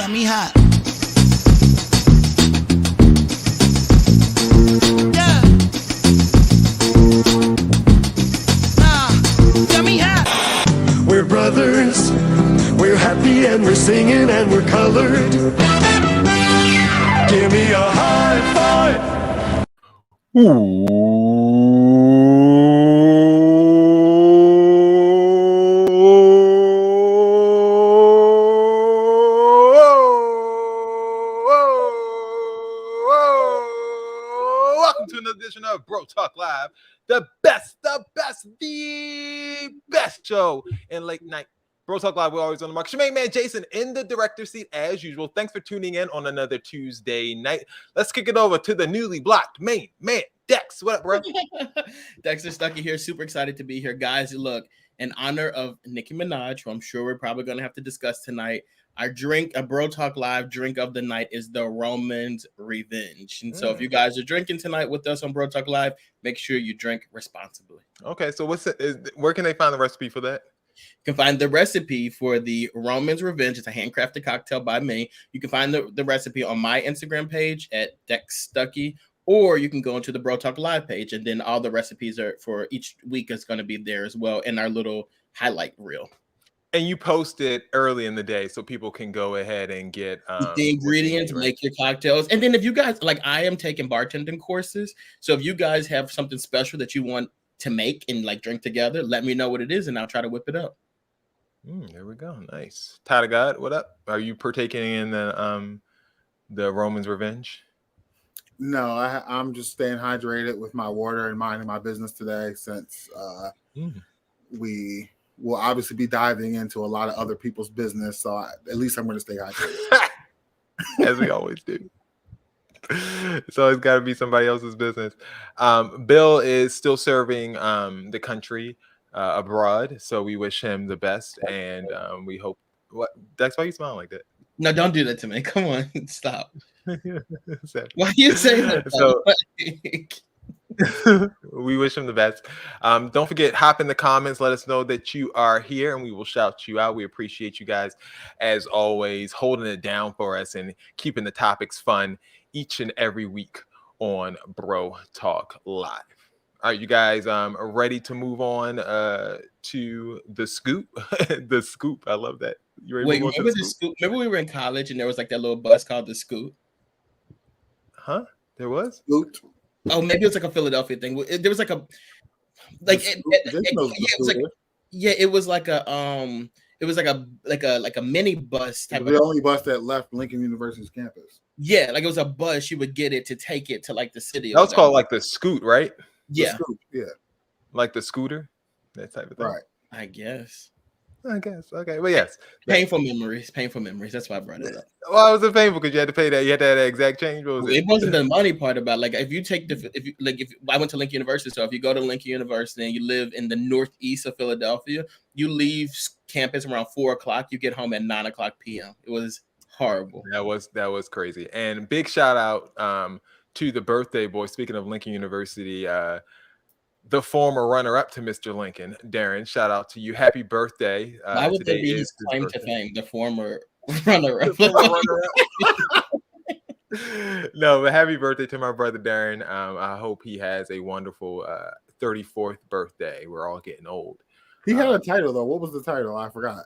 mija. Yeah. Yeah, mija. We're brothers, we're happy and we're singing and we're colored. Give me a high five. Welcome to another edition of Bro Talk Live, the best show in late night. Bro Talk Live, we're always on the mark. Your main man Jason in the director's seat as usual. Thanks for tuning in on another Tuesday night. Let's kick it over to the newly blocked main man Dex. What up, bro? Dexter Stuckey here. Super excited to be here, guys. Look, in honor of Nicki Minaj, who I'm sure we're probably going to have to discuss tonight, our drink, a Bro Talk Live drink of the night is the Roman's Revenge. And so if you guys are drinking tonight with us on Bro Talk Live, make sure you drink responsibly. Okay, so where can they find the recipe for that? You can find the recipe for the Roman's Revenge. It's a handcrafted cocktail by me. You can find the recipe on my Instagram page at Dex Stuckey, or you can go into the Bro Talk Live page, and then all the recipes are for each week is going to be there as well in our little highlight reel. And you post it early in the day so people can go ahead and get the ingredients, make your cocktails. And then if you guys, like I am taking bartending courses, so if you guys have something special that you want to make and like drink together, let me know what it is and I'll try to whip it up. There we go. Nice. Ty to God, what up? Are you partaking in the Roman's Revenge? No, I'm just staying hydrated with my water and minding my business today, since we will obviously be diving into a lot of other people's business. So at least I'm going to stay hydrated. As we always do. It's always got to be somebody else's business. Bill is still serving the country abroad, so we wish him the best, and we hope. What, Dex? Why are you smiling like that? No, don't do that to me. Come on, stop. Why you say that? So, we wish him the best. Don't forget, hop in the comments, let us know that you are here, and we will shout you out. We appreciate you guys, as always, holding it down for us and keeping the topics fun each and every week on Bro Talk Live. All right, you guys ready to move on to the scoop? The scoop. I love that. You ready? Wait, remember the scoop? Remember we were in college and there was like that little bus called the Scoop? Huh? There was? Scoot. Oh, maybe it was like a Philadelphia thing. There was like a it was like a mini bus type. The only bus that left Lincoln University's campus. Yeah, like it was a bus. You would get it to take it to like the city. That was called like the Scoot, right? Yeah. Yeah. Like the scooter, that type of thing. Right. I guess. Okay. Well, yes. Painful memories. That's why I brought it up. Well, it was painful because you had to pay that. You had to have that exact change. What was it wasn't the money part about. Like if you take if I went to Lincoln University, so if you go to Lincoln University and you live in the northeast of Philadelphia, you leave campus around 4:00. You get home at 9:00 p.m. It was horrible. That was crazy. And big shout out to the birthday boy. Speaking of Lincoln University, the former runner-up to Mr. Lincoln, Darren. Shout out to you. Happy birthday! Why would that be his claim to fame? The former runner-up. No, but happy birthday to my brother Darren. I hope he has a wonderful 34th birthday. We're all getting old. He had a title though. What was the title? I forgot.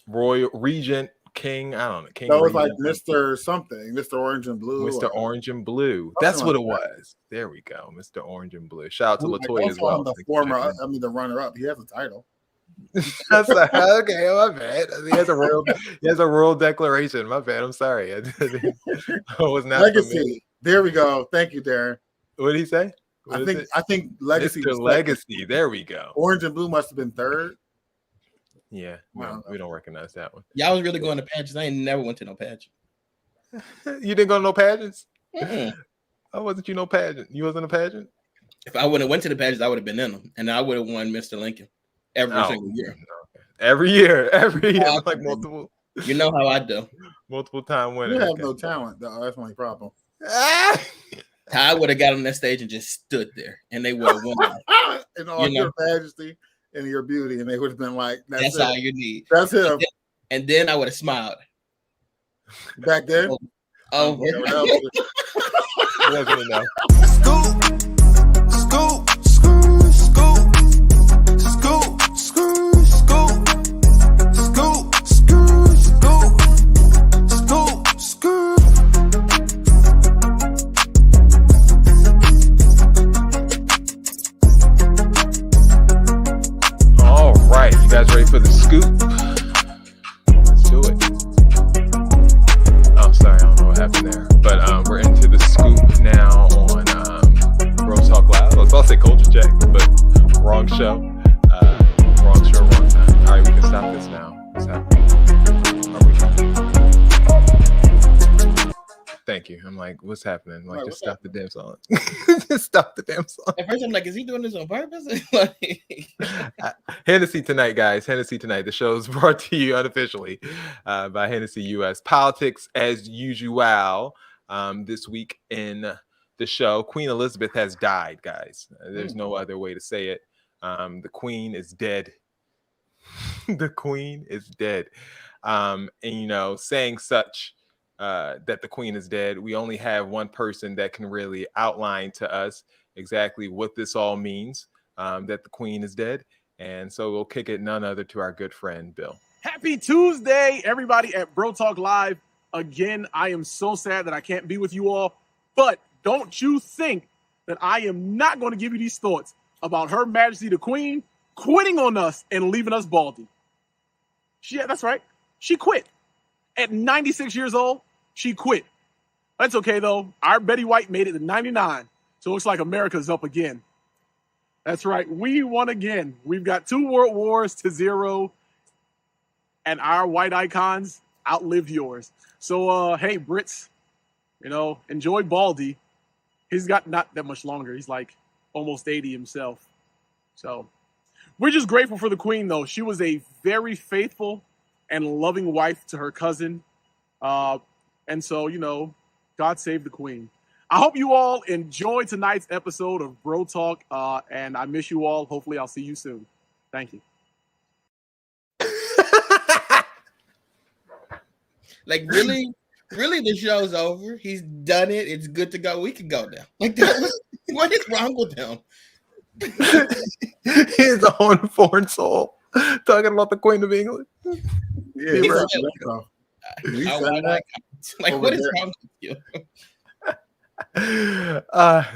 Royal Regent. King, I don't know. King that was like Mr. something, Mr. Orange and Blue. Mr. Orange and Blue. That's what it was. There we go. Mr. Orange and Blue. Shout out to LaToya as well. The runner-up. He has a title. That's like, okay, my bad. He has a royal declaration. My bad. I'm sorry. I was not Legacy. There we go. Thank you, Darren. What did he say? I think Legacy. Mr. Legacy. There we go. Orange and Blue must have been third. Yeah, no, we don't recognize that one. Y'all was really going to pageants. I ain't never went to no pageant. You didn't go to no pageants? Mm-mm. How wasn't you no pageant? You wasn't a pageant? If I would have went to the pageants, I would have been in them, and I would have won Mr. Lincoln every single year. Every year, like multiple. You know how I do. Multiple time winner. You have no talent, though. That's my problem. I would have got on that stage and just stood there, and they would have won. In all your majesty and your beauty, and they would have been like, "That's all you need." That's him. And then I would have smiled. Back there? Oh, He doesn't know. Scoop, scoop, scoop, scoop, scoop, scoop, scoop, scoop, scoop, scoop, scoop. All right, you guys ready for the scoop? Let's do it. Oh, sorry, I don't know what happened there. But we're into the scoop now on Bro Talk Live. I was about to say Culture Check, but wrong show. Wrong show, wrong time. All right, we can stop this now. What's happening? Are we? Thank you. I'm like, what's happening? Like, Right, just what's stop the damn song. Just stop the damn song. At first, I'm like, is he doing this on purpose? Hennessy Tonight, guys. Hennessy Tonight. The show is brought to you unofficially by Hennessy US. Politics as usual. This week in the show, Queen Elizabeth has died, guys. There's no other way to say it. The Queen is dead. The Queen is dead. And, you know, saying such that the Queen is dead, we only have one person that can really outline to us exactly what this all means, that the Queen is dead. And so we'll kick it none other to our good friend, Bill. Happy Tuesday, everybody at Bro Talk Live. Again, I am so sad that I can't be with you all, but don't you think that I am not going to give you these thoughts about Her Majesty the Queen quitting on us and leaving us baldy. Yeah, that's right. She quit. At 96 years old, she quit. That's okay, though. Our Betty White made it to 99, so it looks like America's up again. That's right. We won again. We've got 2 world wars to 0, and our white icons outlived yours. So, hey, Brits, you know, enjoy Baldy. He's got not that much longer. He's like almost 80 himself. So we're just grateful for the Queen, though. She was a very faithful and loving wife to her cousin. And so, you know, God save the Queen. I hope you all enjoyed tonight's episode of Bro Talk, and I miss you all. Hopefully, I'll see you soon. Thank you. Like, really, the show's over. He's done it. It's good to go. We can go now. Like, what is wrong with him? His own foreign soul talking about the Queen of England. Yeah, He's right. Like, what is wrong with you?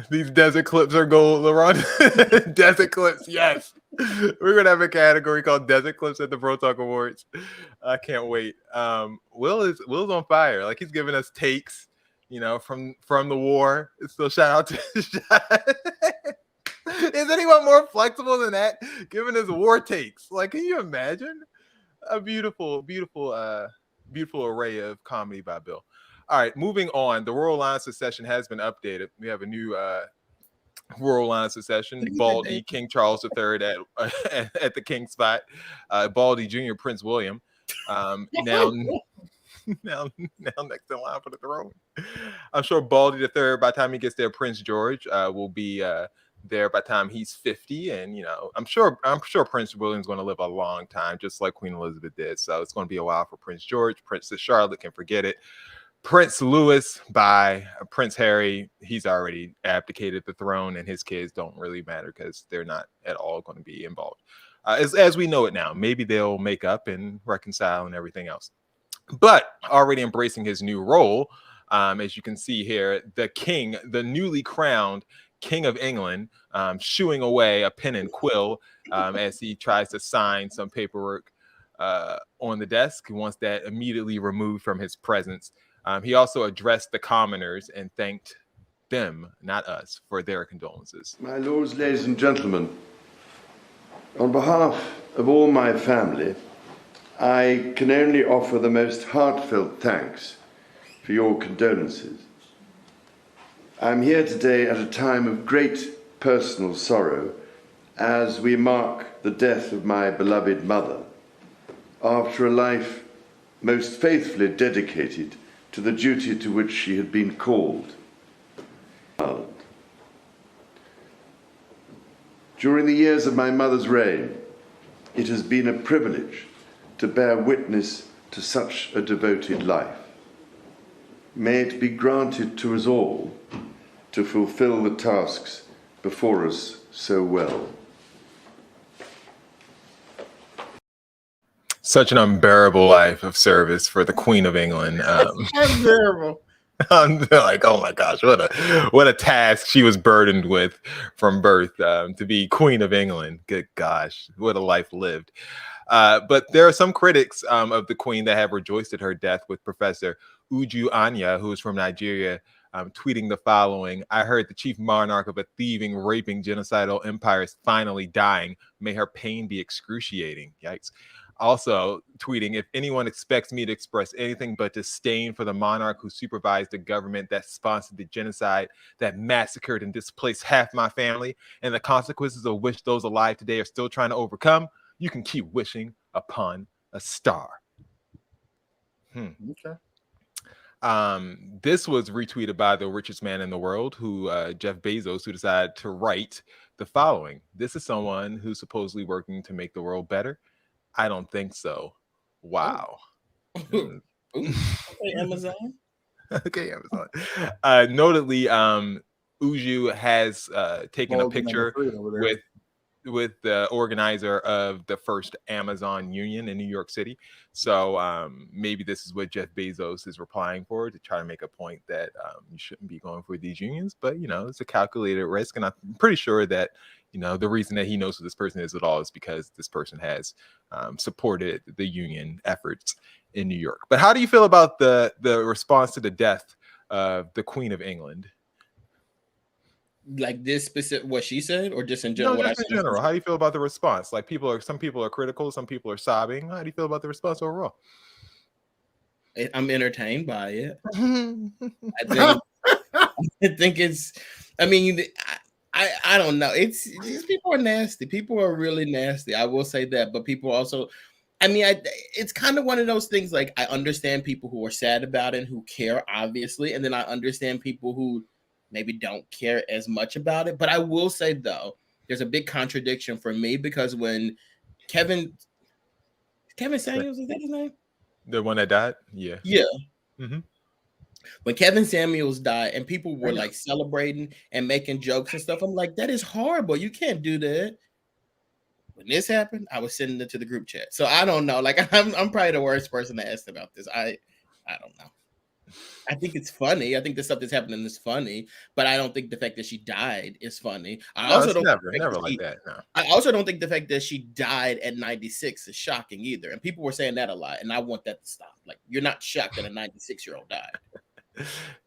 These desert clips are gold, LeBron. Desert clips, yes. We're gonna have a category called desert clips at the Bro Talk Awards. I can't wait. Will's on fire. Like, he's giving us takes, you know, from the war. So shout out to Is anyone more flexible than that? Giving us war takes. Like, can you imagine? A beautiful array of comedy by Bill. All right, moving on. The Royal Line Succession has been updated. We have a new Royal Line Succession. Baldy, King Charles III at the king spot. Baldy Jr., Prince William. Now next in line for the throne. I'm sure Baldy III, by the time he gets there, Prince George will be there by the time he's 50. And, you know, I'm sure Prince William's going to live a long time, just like Queen Elizabeth did. So it's going to be a while for Prince George. Princess Charlotte can forget it. Prince Louis by Prince Harry, he's already abdicated the throne, and his kids don't really matter because they're not at all going to be involved. As we know it now, maybe they'll make up and reconcile and everything else. But already embracing his new role, as you can see here, the king, the newly crowned King of England, shooing away a pen and quill as he tries to sign some paperwork on the desk. He wants that immediately removed from his presence. He also addressed the commoners and thanked them, not us, for their condolences. My lords, ladies and gentlemen, on behalf of all my family, I can only offer the most heartfelt thanks for your condolences. I'm here today at a time of great personal sorrow as we mark the death of my beloved mother after a life most faithfully dedicated to the duty to which she had been called. During the years of my mother's reign, it has been a privilege to bear witness to such a devoted life. may it be granted to us all to fulfill the tasks before us so well. Such an unbearable life of service for the Queen of England. Unbearable. I'm like, oh my gosh, what a task she was burdened with from birth, to be Queen of England. Good gosh, what a life lived. But there are some critics of the Queen that have rejoiced at her death, with Professor Uju Anya, who is from Nigeria, tweeting the following: I heard the chief monarch of a thieving, raping, genocidal empire is finally dying. May her pain be excruciating. Yikes. Also tweeting, if anyone expects me to express anything but disdain for the monarch who supervised the government that sponsored the genocide that massacred and displaced half my family, and the consequences of which those alive today are still trying to overcome, you can keep wishing upon a star. Okay. This was retweeted by the richest man in the world, Jeff Bezos, who decided to write the following: this is someone who's supposedly working to make the world better. I don't think so. Wow. Ooh. Okay, Amazon. Okay, Amazon. Notably, Uju has taken a picture with the organizer of the first Amazon union in New York City. So maybe this is what Jeff Bezos is replying for, to try to make a point that you shouldn't be going for these unions. But, it's a calculated risk. And I'm pretty sure that, the reason that he knows who this person is at all is because this person has supported the union efforts in New York. But how do you feel about the response to the death of the Queen of England? Like this specific, what she said, or just in general? No, just in general. How do you feel about the response? Like, some people are critical, some people are sobbing. How do you feel about the response overall? I'm entertained by it. I think it's. I mean, I don't know. These people are nasty. People are really nasty. I will say that. But people also, it's kind of one of those things. Like, I understand people who are sad about it and who care, obviously, and then I understand people who maybe don't care as much about it. But I will say, though, there's a big contradiction for me, because when Kevin Samuels, is that his name? The one that died? Yeah. Mm-hmm. When Kevin Samuels died and people were like celebrating and making jokes and stuff, I'm like, that is horrible. You can't do that. When this happened, I was sending it to the group chat. So I don't know. Like, I'm probably the worst person to ask about this. I don't know. I think it's funny. I think the stuff that's happening is funny, but I don't think the fact that she died is funny. I also don't never like that. No. I also don't think the fact that she died at 96 is shocking either. And people were saying that a lot, and I want that to stop. Like, you're not shocked that a 96-year-old died. Do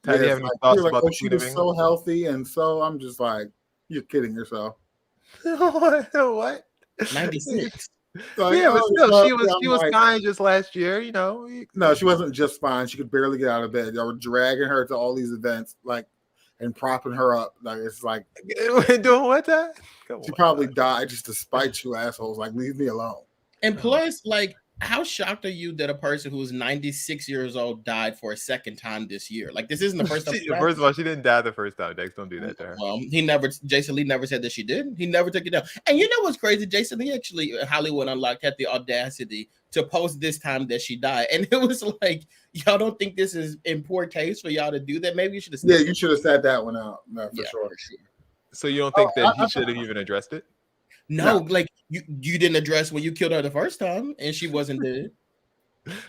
you have any thoughts about the she was so healthy, and so I'm just like, you're kidding yourself. What? 96. Yeah, but still, she was fine just last year, No, she wasn't just fine. She could barely get out of bed. They were dragging her to all these events, and propping her up. Like, it's like, doing what? That she probably died just to spite you assholes. Like, leave me alone. And plus, like, how shocked are you that a person who is 96 years old died for a second time this year? Like, this isn't the first time. First of all, she didn't die the first time. Dex, don't do that to her. Well, Jason Lee never said that she did. He never took it down. And you know what's crazy? Jason Lee actually, Hollywood Unlocked, had the audacity to post this time that she died. And it was like, y'all don't think this is in poor taste for y'all to do that? Maybe you should have said you should have said that one out. No, for sure. So you don't think that he should have even addressed it? No, like you didn't address when you killed her the first time and she wasn't dead.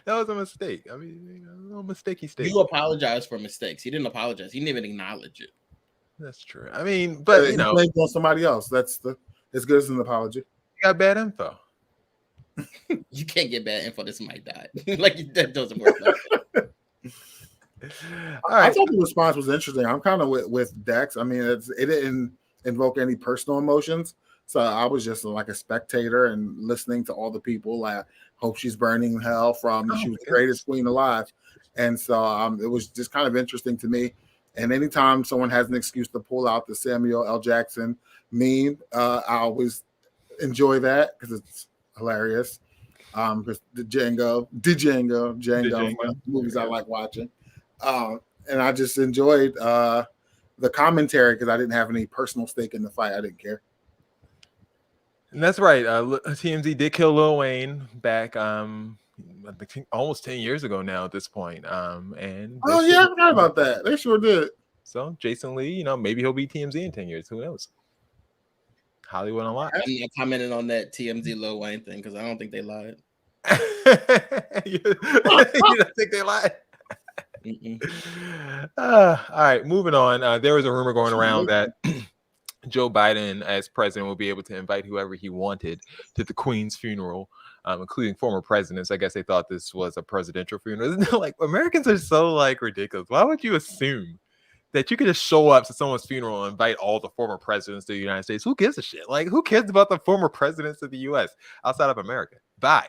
That was a mistake. I mean, a mistake he stated. You apologize for mistakes. He didn't apologize. He didn't even acknowledge it. That's true. I mean, but he blamed on somebody else. That's as good as an apology. You got bad info. You can't get bad info that somebody died. Like, that doesn't work. All right. I thought the response was interesting. I'm kind of with Dex. I mean, it didn't invoke any personal emotions. So I was just like a spectator and listening to all the people. I hope she's burning in hell she was the greatest queen alive. And so it was just kind of interesting to me. And anytime someone has an excuse to pull out the Samuel L. Jackson meme, I always enjoy that because it's hilarious. Because the Django movies I like watching. And I just enjoyed the commentary because I didn't have any personal stake in the fight. I didn't care. And that's right. TMZ did kill Lil Wayne back, I think almost 10 years ago now at this point. And Oh yeah, I forgot about that. They sure did. So Jason Lee, you know, maybe he'll be TMZ in 10 years. Who knows? Hollywood Unlocked. I'm not commenting on that TMZ Lil Wayne thing because I don't think they lied. You don't think they lied? All right, moving on. There was a rumor going around that Joe Biden, as president, will be able to invite whoever he wanted to the Queen's funeral, including former presidents. I guess they thought this was a presidential funeral. Isn't it like Americans are so like ridiculous? Why would you assume that you could just show up to someone's funeral and invite all the former presidents of the United States? Who gives a shit? Like, who cares about the former presidents of the U.S. outside of America? Bye.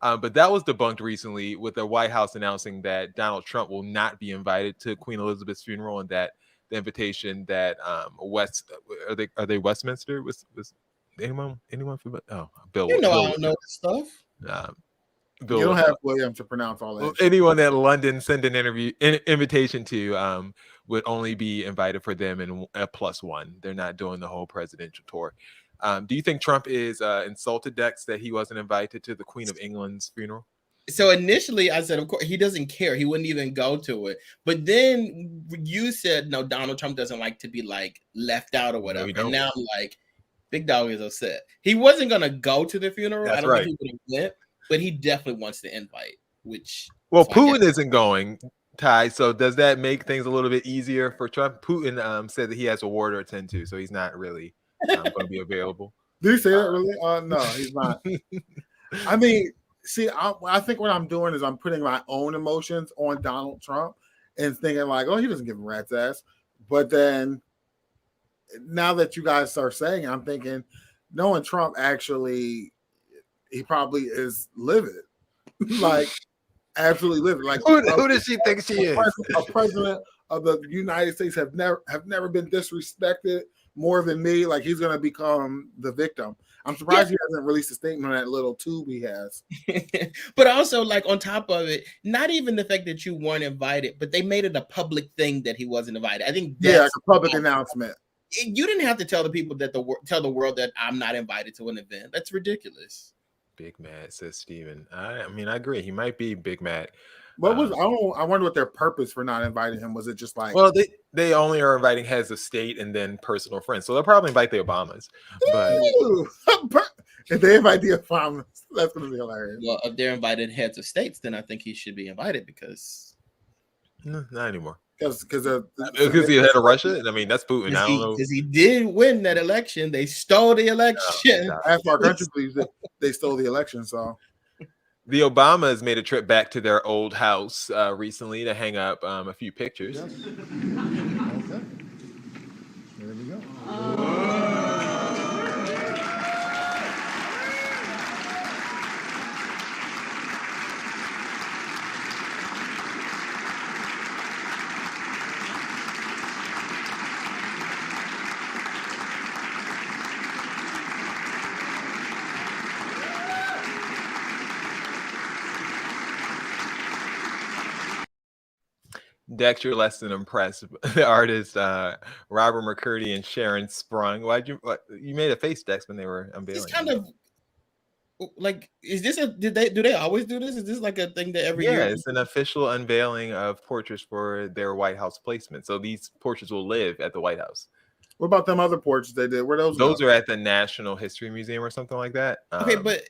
But that was debunked recently with the White House announcing that Donald Trump will not be invited to Queen Elizabeth's funeral, and that the invitation that are they Westminster? Was anyone for Bill? You know, Bill, I don't know this stuff. Bill, You don't have William to pronounce all that. Anyone that London send an invitation to would only be invited for them in a +1. They're not doing the whole presidential tour. Do you think Trump is insulted, Dex, that he wasn't invited to the Queen of England's funeral? So initially I said, of course, he doesn't care. He wouldn't even go to it. But then you said, no, Donald Trump doesn't like to be like left out or whatever. No, and now I'm like, Big Dog is upset. He wasn't going to go to the funeral. That's I don't right. think he would have went, but he definitely wants to invite, which. Well, Putin isn't going, Ty. So does that make things a little bit easier for Trump? Putin said that he has a war to attend to, so he's not really going to be available. Did he say that really? No, he's not. I mean, see, I think what I'm doing is I'm putting my own emotions on Donald Trump and thinking like, oh, he doesn't give a rat's ass. But then now that you guys are saying, I'm thinking, knowing Trump actually, he probably is livid. Like, absolutely livid. Like, who does she think she is? A president of the United States have never been disrespected more than me. Like, he's going to become the victim. I'm surprised he hasn't released a statement on that little tube he has. But also, like, on top of it, not even the fact that you weren't invited, but they made it a public thing that he wasn't invited. I think that's like a public announcement. You didn't have to tell the people that tell the world that I'm not invited to an event. That's ridiculous. Big mad, says Steven. I mean, I agree. He might be big mad. What was I wonder what their purpose for not inviting him was. It just like, well, they only are inviting heads of state and then personal friends, so they'll probably invite the Obamas. But if they invite the Obamas, that's going to be hilarious. Well, if they're invited heads of states, then I think he should be invited because no, not anymore. Because he had of Russia. I mean, that's Putin. I don't know, because he did win that election. They stole the election. Half our country believes that they stole the election. So the Obamas made a trip back to their old house recently to hang up a few pictures. Yes. Okay. There we go. Dex, you're less than impressed. The artists Robert McCurdy and Sharon Sprung. You made a face, Dex, when they were unveiling? It's kind of like, is this do they always do this? Is this like a thing that every year? Yeah, it's an official unveiling of portraits for their White House placement. So these portraits will live at the White House. What about them other portraits they did? Where those are at the National History Museum or something like that. Okay, but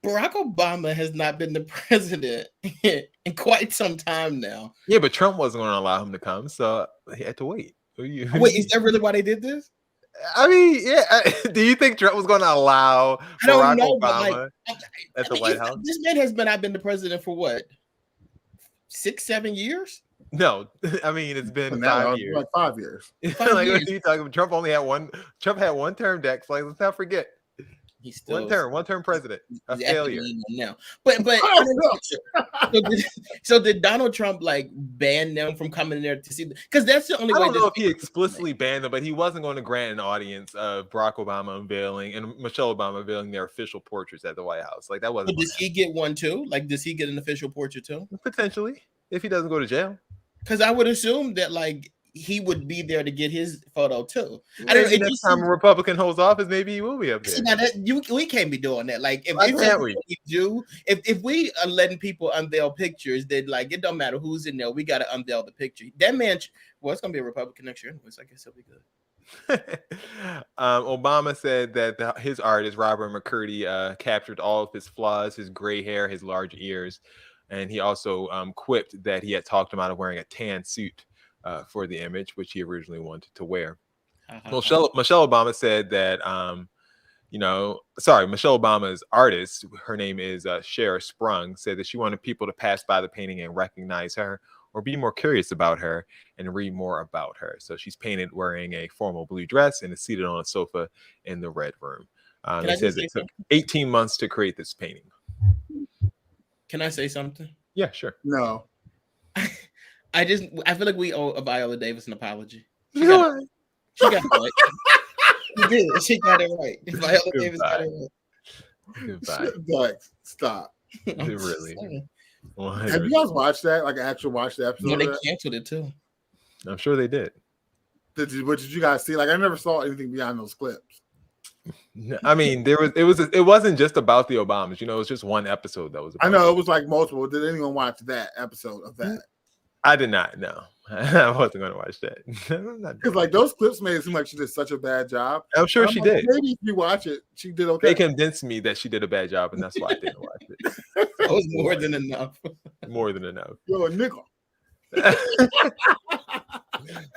Barack Obama has not been the president in quite some time now. Yeah, but Trump wasn't going to allow him to come, so he had to wait. Wait, is that really why they did this? I mean, yeah. Do you think Trump was going to allow Barack Obama at the White House? This man has been the president for what, 6-7 years? No, I mean it's been 5 years. Like 5 years. Like, what are you talking about? Trump only had one. Trump had one term, Dex. Like, let's not forget. He's still one term president. A failure now. But so did Donald Trump like ban them from coming there to see? Because that's the only way. I don't know if he explicitly banned them, but he wasn't going to grant an audience of Barack Obama unveiling and Michelle Obama unveiling their official portraits at the White House. Like that wasn't. But does he get one too? Like, does he get an official portrait too? Potentially, if he doesn't go to jail. Because I would assume that like he would be there to get his photo too. I don't know. Maybe next time a Republican holds office, maybe he will be up there. See, now we can't be doing that. Like if Why it's can't something we? we do, if we are letting people unveil pictures, then like it don't matter who's in there, we got to unveil the picture. That man, well, it's gonna be a Republican next year, anyways. I guess he'll be good. Obama said that his artist Robert McCurdy captured all of his flaws, his gray hair, his large ears, and he also quipped that he had talked him out of wearing a tan suit for the image, which he originally wanted to wear. Michelle Obama said that Michelle Obama's artist, her name is Cher Sprung, said that she wanted people to pass by the painting and recognize her or be more curious about her and read more about her. So she's painted wearing a formal blue dress and is seated on a sofa in the Red Room. It says it took 18 months to create this painting. Can I say something? Yeah, sure. No. I feel like we owe Viola Davis an apology. She No. got it right. She did. She got it right. Viola Davis got it right. Goodbye. Like, stop. Really. Have you guys watched that? Like, actually watched the episode? No, they of that? canceled it too. I'm sure they did. What did you guys see? Like, I never saw anything beyond those clips. I mean, it wasn't just about the Obamas. It was just one episode that was about I know it was like multiple. Did anyone watch that episode of that? I did not. No, I wasn't going to watch that. Because like those clips made it seem like she did such a bad job. I'm sure she did. Maybe if you watch it, she did okay. They convinced me that she did a bad job, and that's why I didn't watch it. That was more than enough. More than enough. You're a nickel.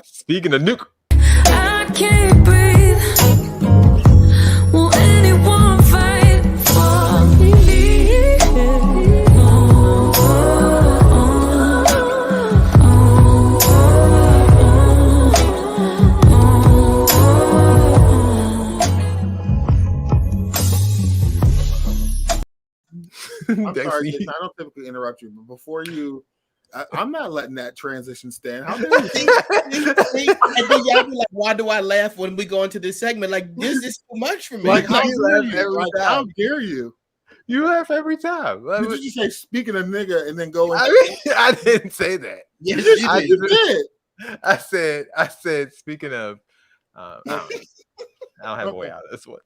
Speaking of nickel. I can't breathe. Will anyone fight for me? I'm sorry, Jason, I don't typically interrupt you, but before you, I'm not letting that transition stand. How dare you? See, and then y'all be like, why do I laugh when we go into this segment? Like, this is too much for me. Like, how You dare laugh you? every Like, time. how dare you? You laugh every time. Did you just say speaking of nigga and then go into I didn't say that. Yes, I you did. did. I said, speaking of, I don't have a way out of this one.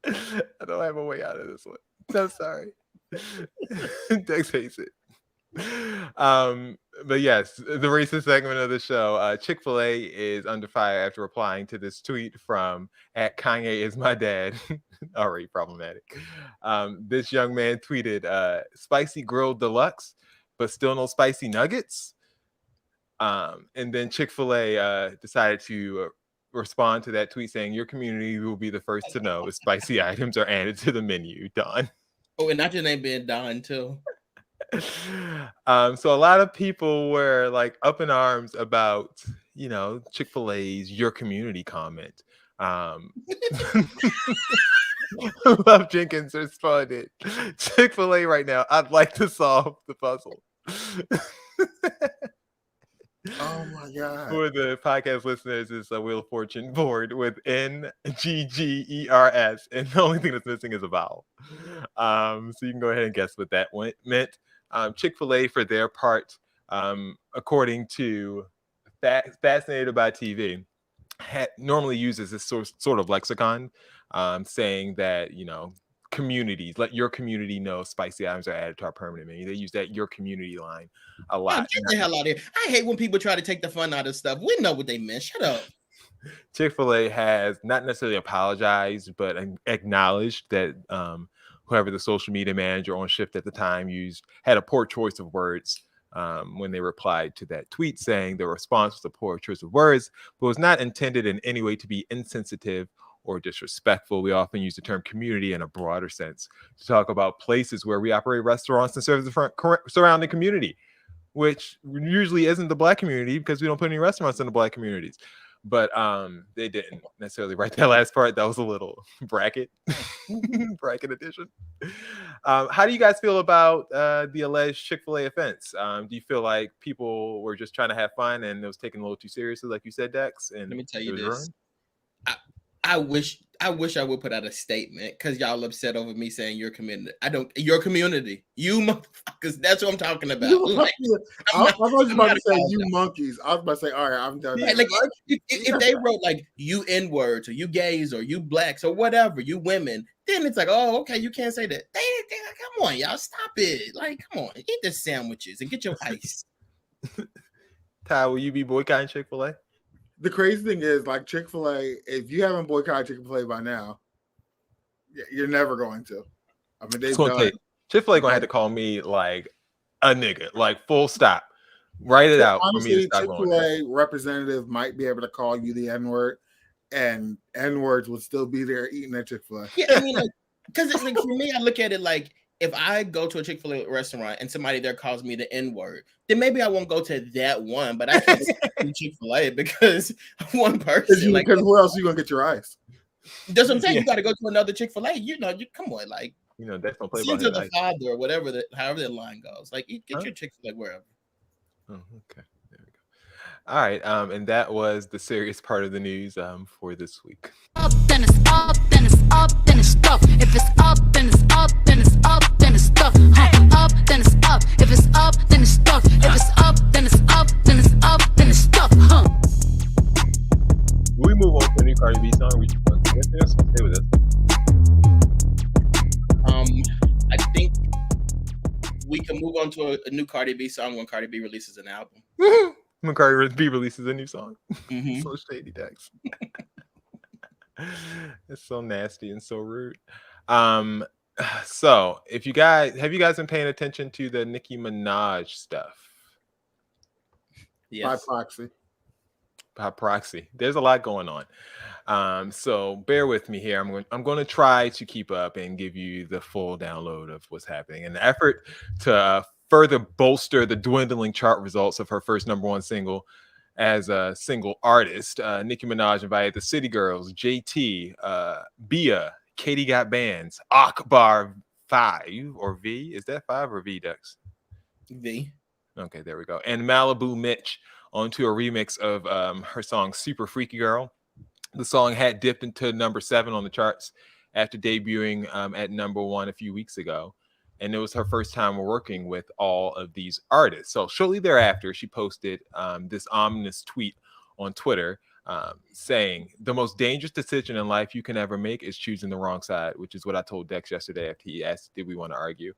I don't have a way out of this one. I'm sorry. Dex hates it. But yes, the racist segment of the show. Chick Fil A is under fire after replying to this tweet from @Kanye is my dad. Already problematic. This young man tweeted, "Spicy grilled deluxe, but still no spicy nuggets." And then Chick Fil A decided to respond to that tweet saying, "Your community will be the first to know if spicy items are added to the menu." Done. Oh, and not your name being Don too. So a lot of people were like up in arms about, Chick-fil-A's "your community" comment. Love Jenkins responded, "Chick-fil-A right now, I'd like to solve the puzzle." Oh my god! For the podcast listeners, it's a Wheel of Fortune board with NGGERS, and the only thing that's missing is a vowel. So you can go ahead and guess what that meant. Chick-fil-A, for their part, according to Fascinated by TV, normally uses this sort of lexicon, saying that communities, let your community know spicy items are added to our permanent menu. They use that "your community" line a lot. Get the hell out of here. I hate when people try to take the fun out of stuff. We know what they meant. Shut up. Chick-fil-A has not necessarily apologized, but acknowledged that whoever the social media manager on shift at the time had a poor choice of words when they replied to that tweet, saying the response was a poor choice of words, but was not intended in any way to be insensitive or disrespectful. We often use the term community in a broader sense to talk about places where we operate restaurants and serve the surrounding community, which usually isn't the Black community because we don't put any restaurants in the Black communities. But they didn't necessarily write that last part. That was a little bracket addition. How do you guys feel about the alleged Chick-fil-A offense? Do you feel like people were just trying to have fun and it was taken a little too seriously, like you said, Dex? And let me tell you this. I wish I wish I would put out a statement because y'all upset over me saying your community. Your community, you motherfuckers. That's what I'm talking about. Like, I was about to say you monkeys. I was about to say, all right, I'm done. Yeah, like if they wrote like you N-words or you gays or you blacks or whatever, you women, then it's like, oh, okay, you can't say that. Come on, y'all, stop it. Like, come on, eat the sandwiches and get your ice. Ty, will you be boycotting Chick Fil A? The crazy thing is, like Chick Fil A, if you haven't boycotted Chick Fil A by now, you're never going to. I mean, they've done. Chick Fil A gonna have to call me like a nigga, like full stop. Write it out honestly, for me to stop Chick Fil A representative might be able to call you the N-word, and N-words would still be there eating at Chick Fil A. Yeah, I mean, because it's like for me, I look at it like if I go to a Chick Fil A restaurant and somebody there calls me the N-word, then maybe I won't go to that one, but I can't go to Chick Fil A because one person. Because where else are you gonna get your ice? That's what I'm saying. You got to go to another Chick Fil A. You come on, like that's no play by the father or whatever however that line goes. Like get your Chick Fil A wherever. Oh, okay. There we go. All right. And that was the serious part of the news for this week. Up, then it's up, then it's up, then it's stuff. If it's up, then it's up, then it's up, then it's stuff. Up, then it's up. If it's up, then it's stuff. If it's up, then it's up, then it's up, then it's stuff. We move on to a new Cardi B song. We should stay with us. I think we can move on to a new Cardi B song when Cardi B releases an album. When Cardi B releases a new song. Mm-hmm. So shady, Dex. It's so nasty and so rude. So have you guys been paying attention to the Nicki Minaj stuff? Yes. By proxy. There's a lot going on. So bear with me here. I'm going to try to keep up and give you the full download of what's happening. In the effort to further bolster the dwindling chart results of her first #1 single as a single artist, Nicki Minaj invited the City Girls, JT, Bia, Katie Got Bands, Akbar 5 or V. Is that 5 or V, Dex? V. Okay, there we go. And Malibu Mitch onto a remix of her song Super Freaky Girl. The song had dipped into #7 on the charts after debuting at #1 a few weeks ago. And it was her first time working with all of these artists. So shortly thereafter, she posted this ominous tweet on Twitter saying, "The most dangerous decision in life you can ever make is choosing the wrong side," which is what I told Dex yesterday after he asked, did we want to argue? Is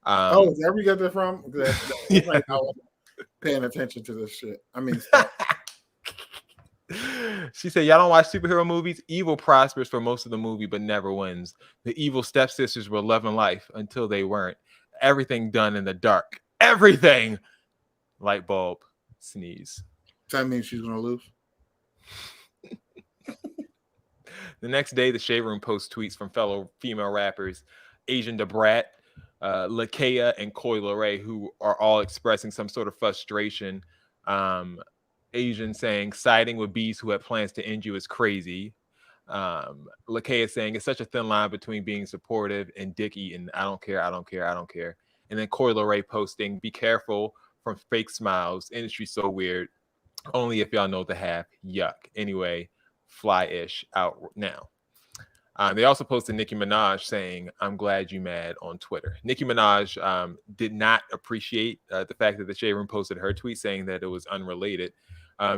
that where you got that from? Yeah. Like I was paying attention to this shit. I mean, she said, "Y'all don't watch superhero movies? Evil prospers for most of the movie, but never wins. The evil stepsisters were loving life until they weren't. Everything done in the dark. Everything." Light bulb. Sneeze. That means she's gonna lose. The next day, the Shade Room posts tweets from fellow female rappers Asian Debrat, Lakea, and Coi Leray, who are all expressing some sort of frustration. Asian saying, "Siding with bees who have plans to end you is crazy." Lakea saying, "It's such a thin line between being supportive and dick eating. I don't care, I don't care, I don't care." And then Coi Leray posting, "Be careful from fake smiles. Industry's so weird. Only if y'all know the half. Yuck. Anyway, fly-ish out now." They also posted Nicki Minaj saying, "I'm glad you mad" on Twitter. Nicki Minaj did not appreciate the fact that the Shade Room posted her tweet saying that it was unrelated.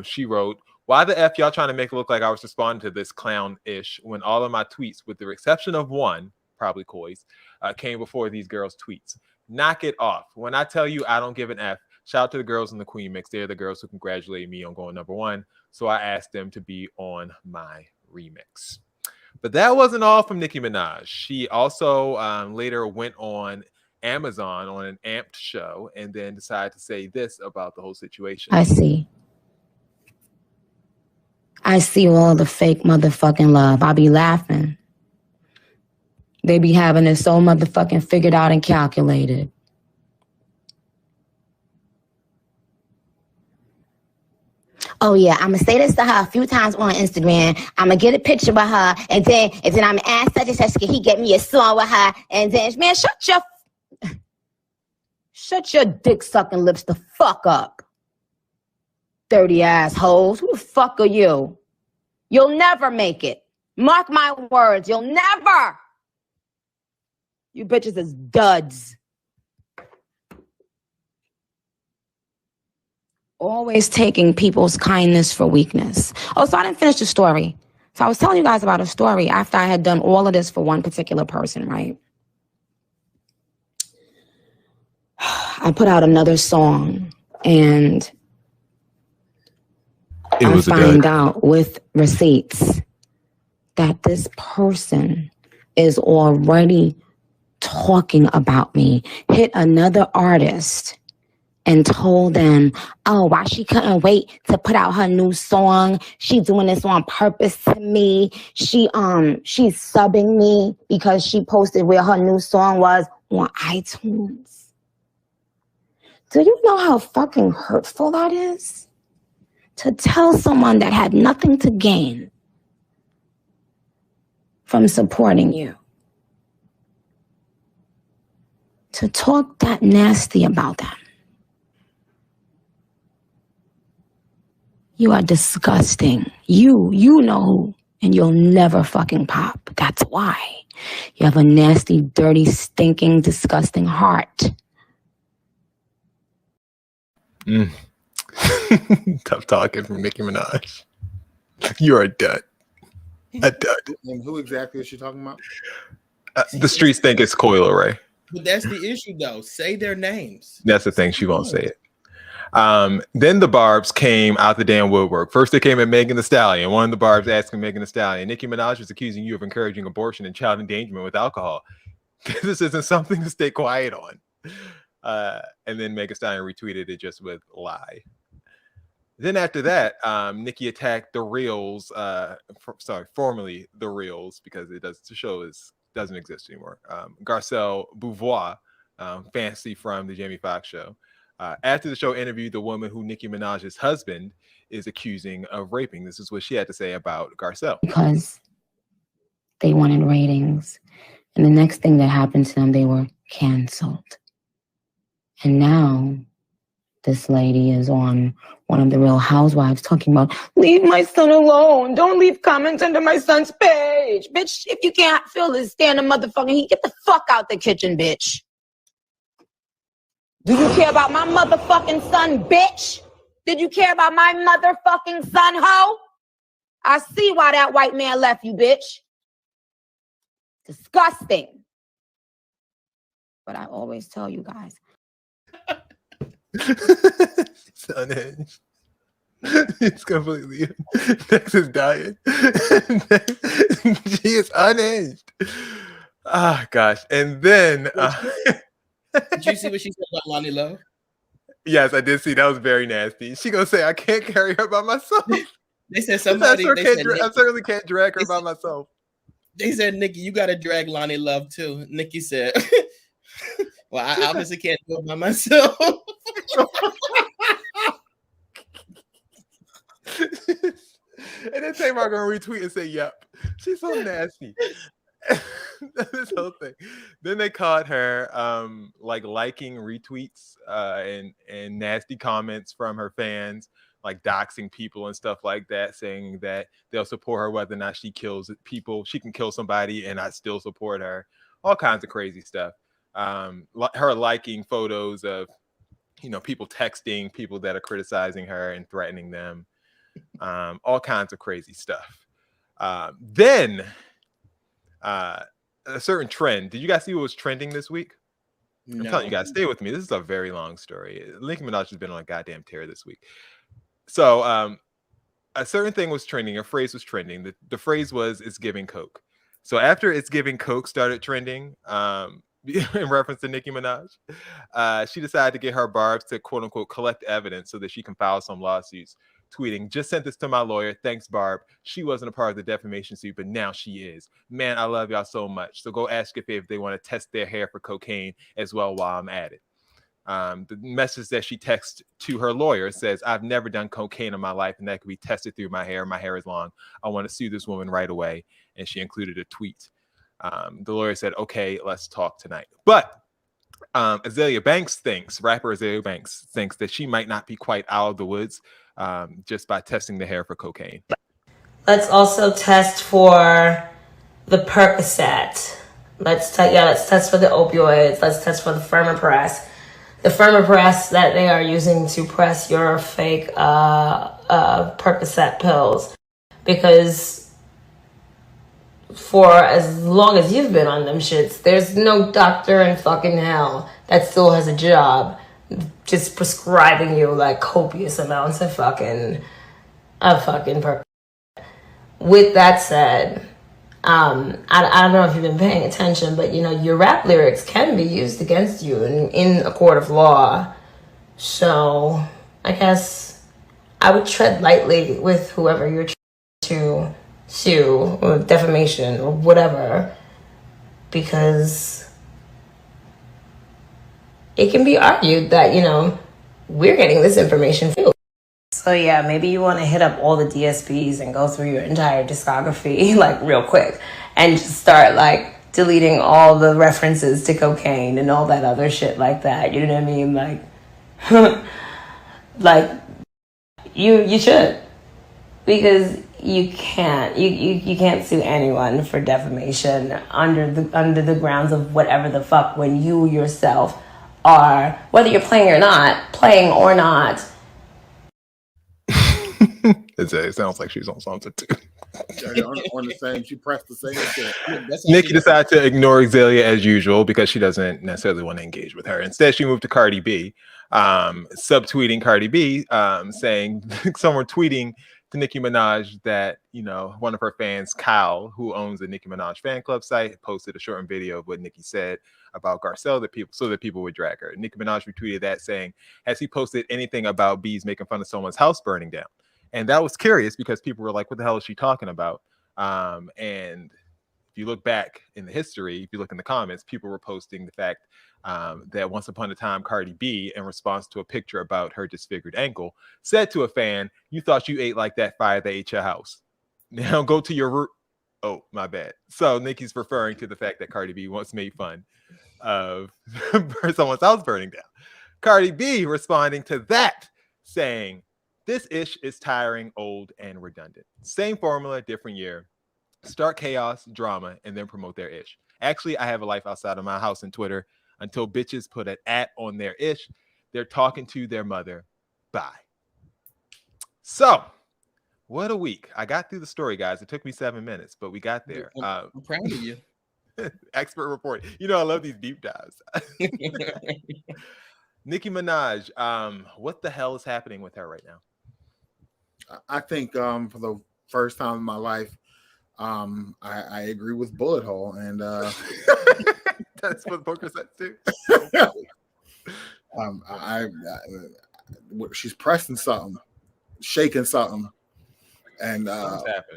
She wrote, "Why the F y'all trying to make it look like I was responding to this clown-ish when all of my tweets, with the exception of one, probably Coy's, came before these girls' tweets? Knock it off. When I tell you I don't give an F, shout out to the girls in the Queen Mix. They're the girls who congratulated me on going #1. So I asked them to be on my remix." But that wasn't all from Nicki Minaj. She also later went on Amazon on an Amped show and then decided to say this about the whole situation. I see all the fake motherfucking love. I be laughing. They be having it so motherfucking figured out and calculated. Oh yeah, I'm gonna say this to her a few times on Instagram. I'm gonna get a picture with her, and then I'm gonna ask such and such, can he get me a song with her? And then, man, shut your dick sucking lips the fuck up. Dirty assholes. Who the fuck are you? You'll never make it. Mark my words, you'll never. You bitches is duds. Always taking people's kindness for weakness. Oh, so I didn't finish the story. So I was telling you guys about a story after I had done all of this for one particular person, right? I put out another song and I find out with receipts that this person is already talking about me, hit another artist and told them, oh, why she couldn't wait to put out her new song. She doing this on purpose to me. She's subbing me because she posted where her new song was on iTunes. Do you know how fucking hurtful that is? To tell someone that had nothing to gain from supporting you, to talk that nasty about them. You are disgusting. You know who, and you'll never fucking pop. That's why. You have a nasty, dirty, stinking, disgusting heart. Tough talking from Nicki Minaj. You're a dud. A dud. And who exactly is she talking about? The streets think it's Coil Ray. But that's the issue, though. Say their names. That's the thing. She won't say it. Then the Barbs came out the damn woodwork. First, they came at Megan Thee Stallion. One of the Barbs asking Megan Thee Stallion, Nicki Minaj is accusing you of encouraging abortion and child endangerment with alcohol. This isn't something to stay quiet on. And then Megan Thee Stallion retweeted it just with lie. Then after that, Nicki attacked the Reels, formerly the Reels, because the show doesn't exist anymore. Garcelle Beauvoir, fancy from the Jamie Foxx show. After the show interviewed the woman who Nicki Minaj's husband is accusing of raping. This is what she had to say about Garcelle. Because they wanted ratings. And the next thing that happened to them, they were canceled. And now this lady is on one of the Real Housewives talking about, leave my son alone. Don't leave comments under my son's page. Bitch, if you can't feel this, stand a motherfucking heat. Get the fuck out the kitchen, bitch. Do you care about my motherfucking son, bitch? Did you care about my motherfucking son, hoe? I see why that white man left you, bitch. Disgusting. But I always tell you guys. It's unhinged. It's completely Next is dying. She is unhinged. Ah, gosh. And then did you see what she said about Lonnie Love? Yes, I did see. That was very nasty. She gonna say I can't carry her by myself. They said somebody. I certainly can't drag her by myself. They said, Nicki, you got to drag Lonnie Love too. Nicki said, well, I obviously can't do it by myself. And then Tamar gonna retweet and say, yep. She's so nasty. This whole thing. Then they caught her liking retweets and nasty comments from her fans, like doxing people and stuff like that, saying that they'll support her whether or not she kills people. She can kill somebody and I still support her. All kinds of crazy stuff. Her liking photos of people texting people that are criticizing her and threatening them. All kinds of crazy stuff. Then a certain trend. Did you guys see what was trending this week? No. I'm telling you guys, stay with me. This is a very long story. Nicki Minaj has been on a goddamn tear this week. So a certain thing was trending. A phrase was trending. The phrase was "it's giving coke." So after "it's giving coke" started trending, in reference to Nicki Minaj, she decided to get her Barbs to quote unquote collect evidence so that she can file some lawsuits. Tweeting, just sent this to my lawyer. Thanks, Barb. She wasn't a part of the defamation suit, but now she is. Man, I love y'all so much. So go ask if they want to test their hair for cocaine as well while I'm at it. The message that she texts to her lawyer says, I've never done cocaine in my life, and that could be tested through my hair. My hair is long. I want to sue this woman right away. And she included a tweet. The lawyer said, okay, let's talk tonight. But rapper Azalea Banks thinks that she might not be quite out of the woods just by testing the hair for cocaine. Let's also test for the Percocet. Let's test for the opioids. Let's test for the Firmapress. The Firmapress that they are using to press your fake Percocet pills. Because for as long as you've been on them shits, there's no doctor in fucking hell that still has a job just prescribing you like copious amounts of fucking Percocet. With that said, I don't know if you've been paying attention, but your rap lyrics can be used against you in a court of law. So I guess I would tread lightly with whoever you're trying to sue or defamation or whatever, because it can be argued that, we're getting this information too. So yeah, maybe you want to hit up all the DSPs and go through your entire discography like real quick and just start like deleting all the references to cocaine and all that other shit like that. You know what I mean? Like, like you should, because you can't sue anyone for defamation under the grounds of whatever the fuck when you yourself are, whether you're playing or not. It sounds like she's on something too. on the same, she pressed the same shit. Nicki decided to ignore Xalia as usual because she doesn't necessarily want to engage with her. Instead, she moved to Cardi B, subtweeting Cardi B, saying someone tweeting to Nicki Minaj that one of her fans, Kyle, who owns the Nicki Minaj fan club site, posted a shortened video of what Nicki said about Garcelle so that people would drag her. Nicki Minaj retweeted that saying, "Has he posted anything about bees making fun of someone's house burning down?" And that was curious because people were like, what the hell is she talking about? And if you look back in the history, if you look in the comments, people were posting the fact that once upon a time, Cardi B, in response to a picture about her disfigured ankle, said to a fan, "You thought you ate like that fire that ate your house. Now go to your root." Oh, my bad. So Nicki's referring to the fact that Cardi B once made fun of someone's house burning down. Cardi B responding to that saying, "This ish is tiring, old, and redundant. Same formula, different year. Start chaos, drama, and then promote their ish. Actually, I have a life outside of my house and Twitter. Until bitches put an @ on their ish, they're talking to their mother. Bye." So, what a week. I got through the story, guys. It took me 7 minutes, but we got there. I'm proud of you. Expert report. I love these deep dives. Nicki Minaj, what the hell is happening with her right now? I think for the first time in my life, I agree with Bullet Hole, and that's what Booker said too. She's pressing something, shaking something, and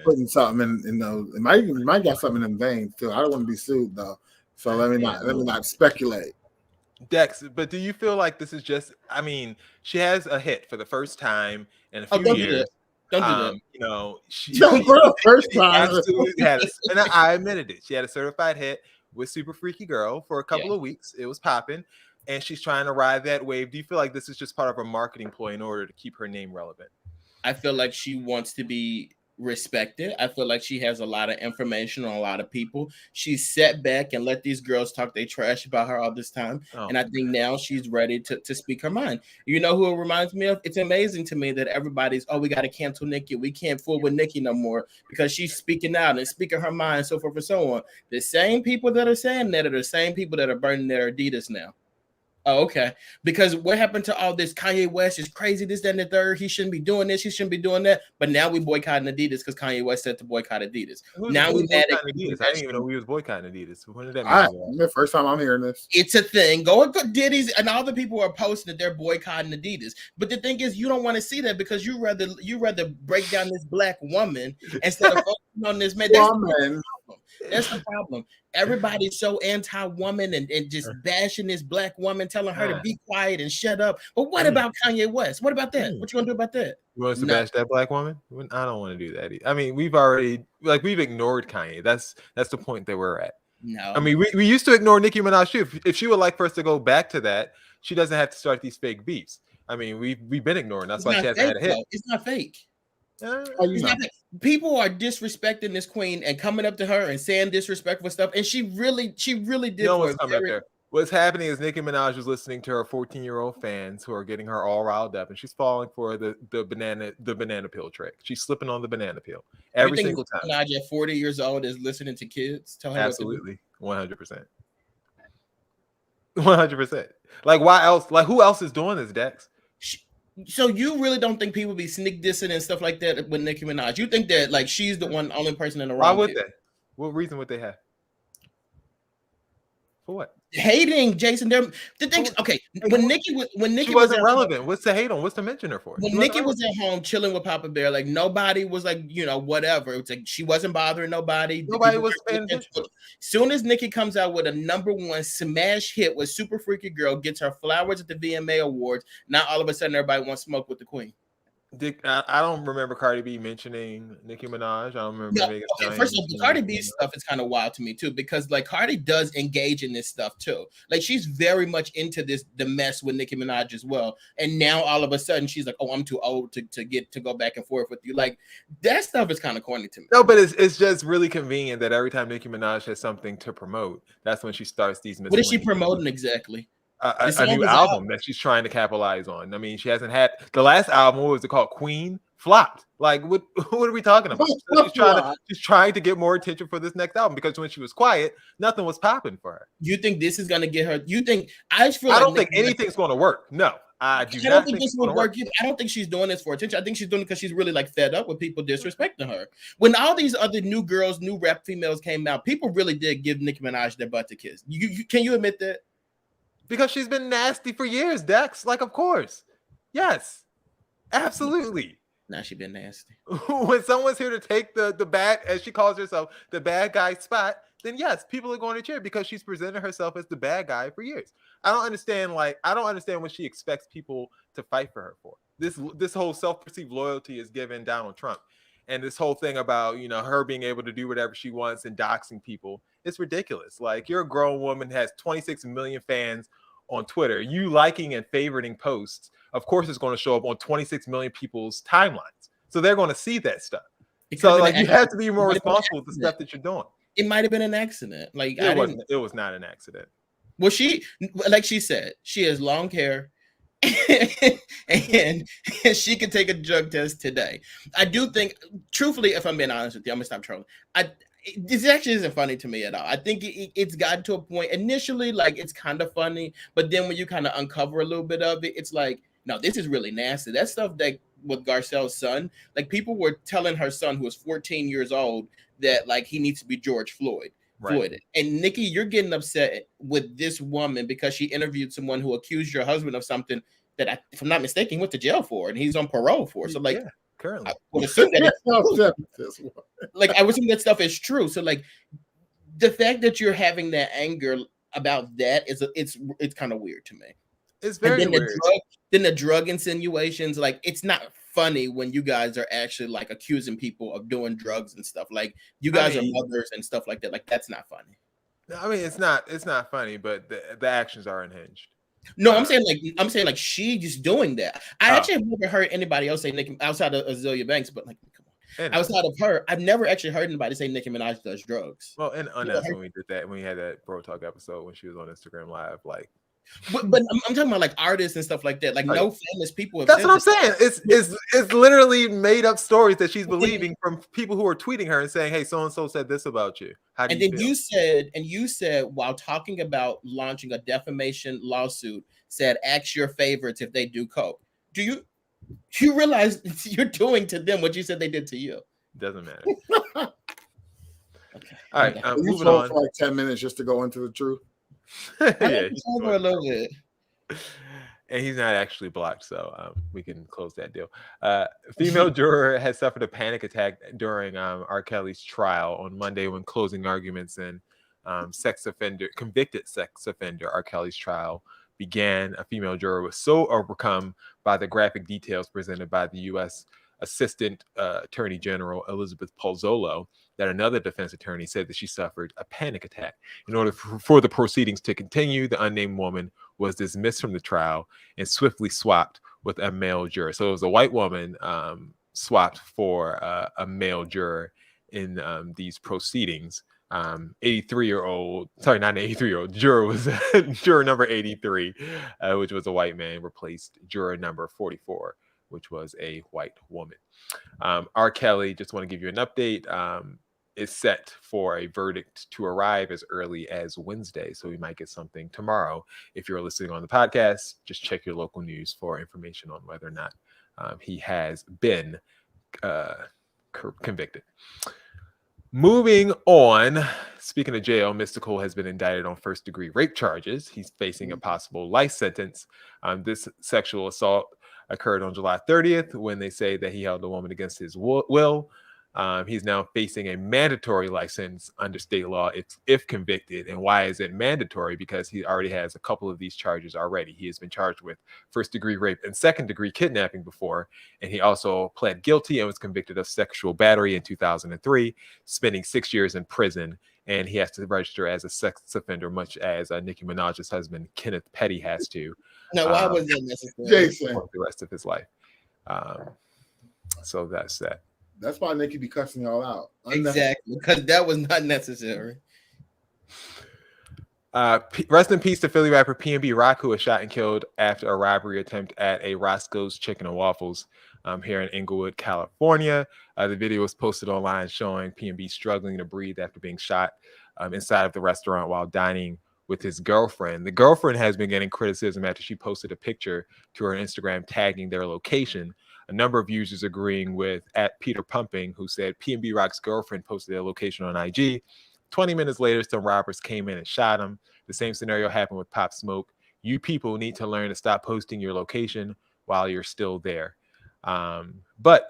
putting something in those. It might got something in veins too. I don't want to be sued though, so let me not speculate. Dex, but do you feel like this is just? She has a hit for the first time in a few years. Don't do that. She for the first time. Absolutely had and I admitted it. She had a certified hit with Super Freaky Girl for a couple of weeks. It was popping, and she's trying to ride that wave. Do you feel like this is just part of a marketing ploy in order to keep her name relevant? I feel like she wants to be respected. I feel like she has a lot of information on a lot of people. She's set back and let these girls talk their trash about her all this time. And I think now she's ready to speak her mind. You know who it reminds me of? It's amazing to me that everybody's, we got to cancel Nicki. We can't fool with Nicki no more because she's speaking out and speaking her mind, so forth and so on. The same people that are saying that are the same people that are burning their Adidas now. Oh, okay. Because what happened to all this? Kanye West is crazy, this, that, and the third. He shouldn't be doing this. He shouldn't be doing that. But now we boycotting Adidas because Kanye West said to boycott Adidas. Now we mad at Adidas. I didn't even know we was boycotting Adidas. When did that mean? The first time I'm hearing this. It's a thing. Go Diddy's, and all the people are posting that they're boycotting Adidas. But the thing is, you don't want to see that because you rather break down this black woman instead of focusing on this man. That's the problem. Everybody's so anti-woman and just bashing this black woman, telling her to be quiet and shut up. But what about Kanye West? What about that? What you gonna do about that? You want us to bash that black woman? I don't want to do that either. We've already we've ignored Kanye. That's the point that we're at. No. We used to ignore Nicki Minaj too. If she would like for us to go back to that, she doesn't have to start these fake beefs. We've been ignoring. That's why she hasn't had a hit. It's not fake. Oh, you It's know. not that people are disrespecting this queen and coming up to her and saying disrespectful stuff, and she really did No for one's a coming up very. there. What's happening is Nicki Minaj is listening to her 14-year-old fans who are getting her all riled up, and she's falling for the banana peel trick. She's slipping on the banana peel You every think single time. Nicki Minaj at 40 years old is listening to kids tell her Absolutely, 100%, 100%. Like, why else? Like, who else is doing this, Dex? So you really don't think people be sneak dissing and stuff like that with Nicki Minaj? You think that like she's the only person in the Why wrong? would they? What reason would they have? For what? Hating Jason. The thing, okay, when Nicki she wasn't relevant. What's to hate on? What's to mention her for? When Nicki was at home chilling with Papa Bear, like nobody was like, whatever. It was like she wasn't bothering nobody. Nobody was paying attention. Soon as Nicki comes out with a #1 smash hit with Super Freaky Girl, gets her flowers at the VMA Awards. Now all of a sudden everybody wants smoke with the queen. I don't remember Cardi B mentioning Nicki Minaj. I don't remember. Okay, first of all, the Cardi B stuff is kind of wild to me too, because like Cardi does engage in this stuff too. Like she's very much into the mess with Nicki Minaj as well. And now all of a sudden she's like, "Oh, I'm too old to go back and forth with you." Like that stuff is kind of corny to me. No, but it's just really convenient that every time Nicki Minaj has something to promote, that's when she starts these. What is she promoting exactly? A new album that she's trying to capitalize on. I mean, she hasn't had the last album. What was it called? Queen flopped. Like, what are we talking about? She's trying to get more attention for this next album, because when she was quiet, nothing was popping for her. You think this is gonna get her? You think I don't think anything's going to work. No, I don't think this will work. I don't think she's doing this for attention. I think she's doing it because she's really like fed up with people disrespecting her. When all these other new girls, new rap females came out, people really did give Nicki Minaj their butt to kiss. Can you admit that? Because she's been nasty for years, Dex. Like, of course. Yes. Absolutely. Now she's been nasty. When someone's here to take the bad, as she calls herself, the bad guy spot, then yes, people are going to cheer because she's presented herself as the bad guy for years. I don't understand what she expects people to fight for her for. This whole self-perceived loyalty is given Donald Trump. And this whole thing about, her being able to do whatever she wants and doxing people, it's ridiculous. Like, you're a grown woman, has 26 million fans on Twitter. You liking and favoriting posts, of course, it's going to show up on 26 million people's timelines. So they're going to see that stuff. So, like, you have to be more responsible with the stuff that you're doing. It might have been an accident. Like, it was not an accident. Well, like she said, she has long hair. and she can take a drug test today. I do think, truthfully, if I'm being honest with you, I'm gonna stop trolling. This actually isn't funny to me at all. I think it's gotten to a point initially, like it's kind of funny, but then when you kind of uncover a little bit of it, it's like, no, this is really nasty. That stuff that with Garcelle's son, like people were telling her son, who was 14 years old, that like he needs to be George Floyd. Right. And Nicki, you're getting upset with this woman because she interviewed someone who accused your husband of something that, if I'm not mistaken, he went to jail for, and he's on parole for. So, like, currently, I would assume that I would assume that stuff is true. So, like, the fact that you're having that anger about that it's kind of weird to me. It's very weird. Then the drug insinuations, like, it's not funny when you guys are actually like accusing people of doing drugs and stuff. Like, you guys are mothers and stuff like that. Like, that's not funny. I mean, it's not funny, but the actions are unhinged. No, I'm saying like she's just doing that. I actually have never heard anybody else say Nicki outside of Azealia Banks, but like, come on. Outside of her, I've never actually heard anybody say Nicki Minaj does drugs. Well, and that's when we did that, when we had that Bro Talk episode when she was on Instagram Live, like. But I'm talking about like artists and stuff like that. Like, no famous people. That's what I'm saying. It's literally made up stories that she's believing from people who are tweeting her and saying, "Hey, so and so said this about you." How do you feel? You said while talking about launching a defamation lawsuit, said ask your favorites if they do coke. Do you realize you're doing to them what you said they did to you? Doesn't matter. Okay. All right, moving on. For like 10 minutes just to go into the truth. Yeah, over a little bit. And he's not actually blocked, so we can close that deal. Female juror has suffered a panic attack during R. Kelly's trial on Monday when closing arguments and convicted sex offender R. Kelly's trial began. A female juror was so overcome by the graphic details presented by the U.S. Assistant Attorney General Elizabeth Polzolo that another defense attorney said that she suffered a panic attack. In order for the proceedings to continue, the unnamed woman was dismissed from the trial and swiftly swapped with a male juror. So it was a white woman swapped for a male juror in these proceedings. 83-year-old, sorry, not an 83-year-old juror was juror number 83, which was a white man, replaced juror number 44, which was a white woman. R. Kelly, just want to give you an update, is set for a verdict to arrive as early as Wednesday. So we might get something tomorrow. If you're listening on the podcast, just check your local news for information on whether or not he has been convicted. Moving on, speaking of jail, Mystical has been indicted on first-degree rape charges. He's facing a possible life sentence. This sexual assault occurred on July 30th when they say that he held a woman against his will. He's now facing a mandatory license under state law if convicted. And why is it mandatory? Because he already has a couple of these charges already. He has been charged with first-degree rape and second-degree kidnapping before. And he also pled guilty and was convicted of sexual battery in 2003, spending 6 years in prison. And he has to register as a sex offender, much as Nicki Minaj's husband, Kenneth Petty, has to. Now, why was that necessary? Jason. For the rest of his life. So that's that. That's why Nicki be cussing y'all out. Exactly, because that was not necessary. Rest in peace to Philly rapper PNB Rock, who was shot and killed after a robbery attempt at a Roscoe's Chicken and Waffles here in Inglewood, California. The video was posted online showing PNB struggling to breathe after being shot inside of the restaurant while dining with his girlfriend. The girlfriend has been getting criticism after she posted a picture to her Instagram tagging their location. A number of users agreeing with @PeterPumping, who said PNB Rock's girlfriend posted their location on IG. 20 minutes later, some robbers came in and shot him. The same scenario happened with Pop Smoke. You people need to learn to stop posting your location while you're still there. But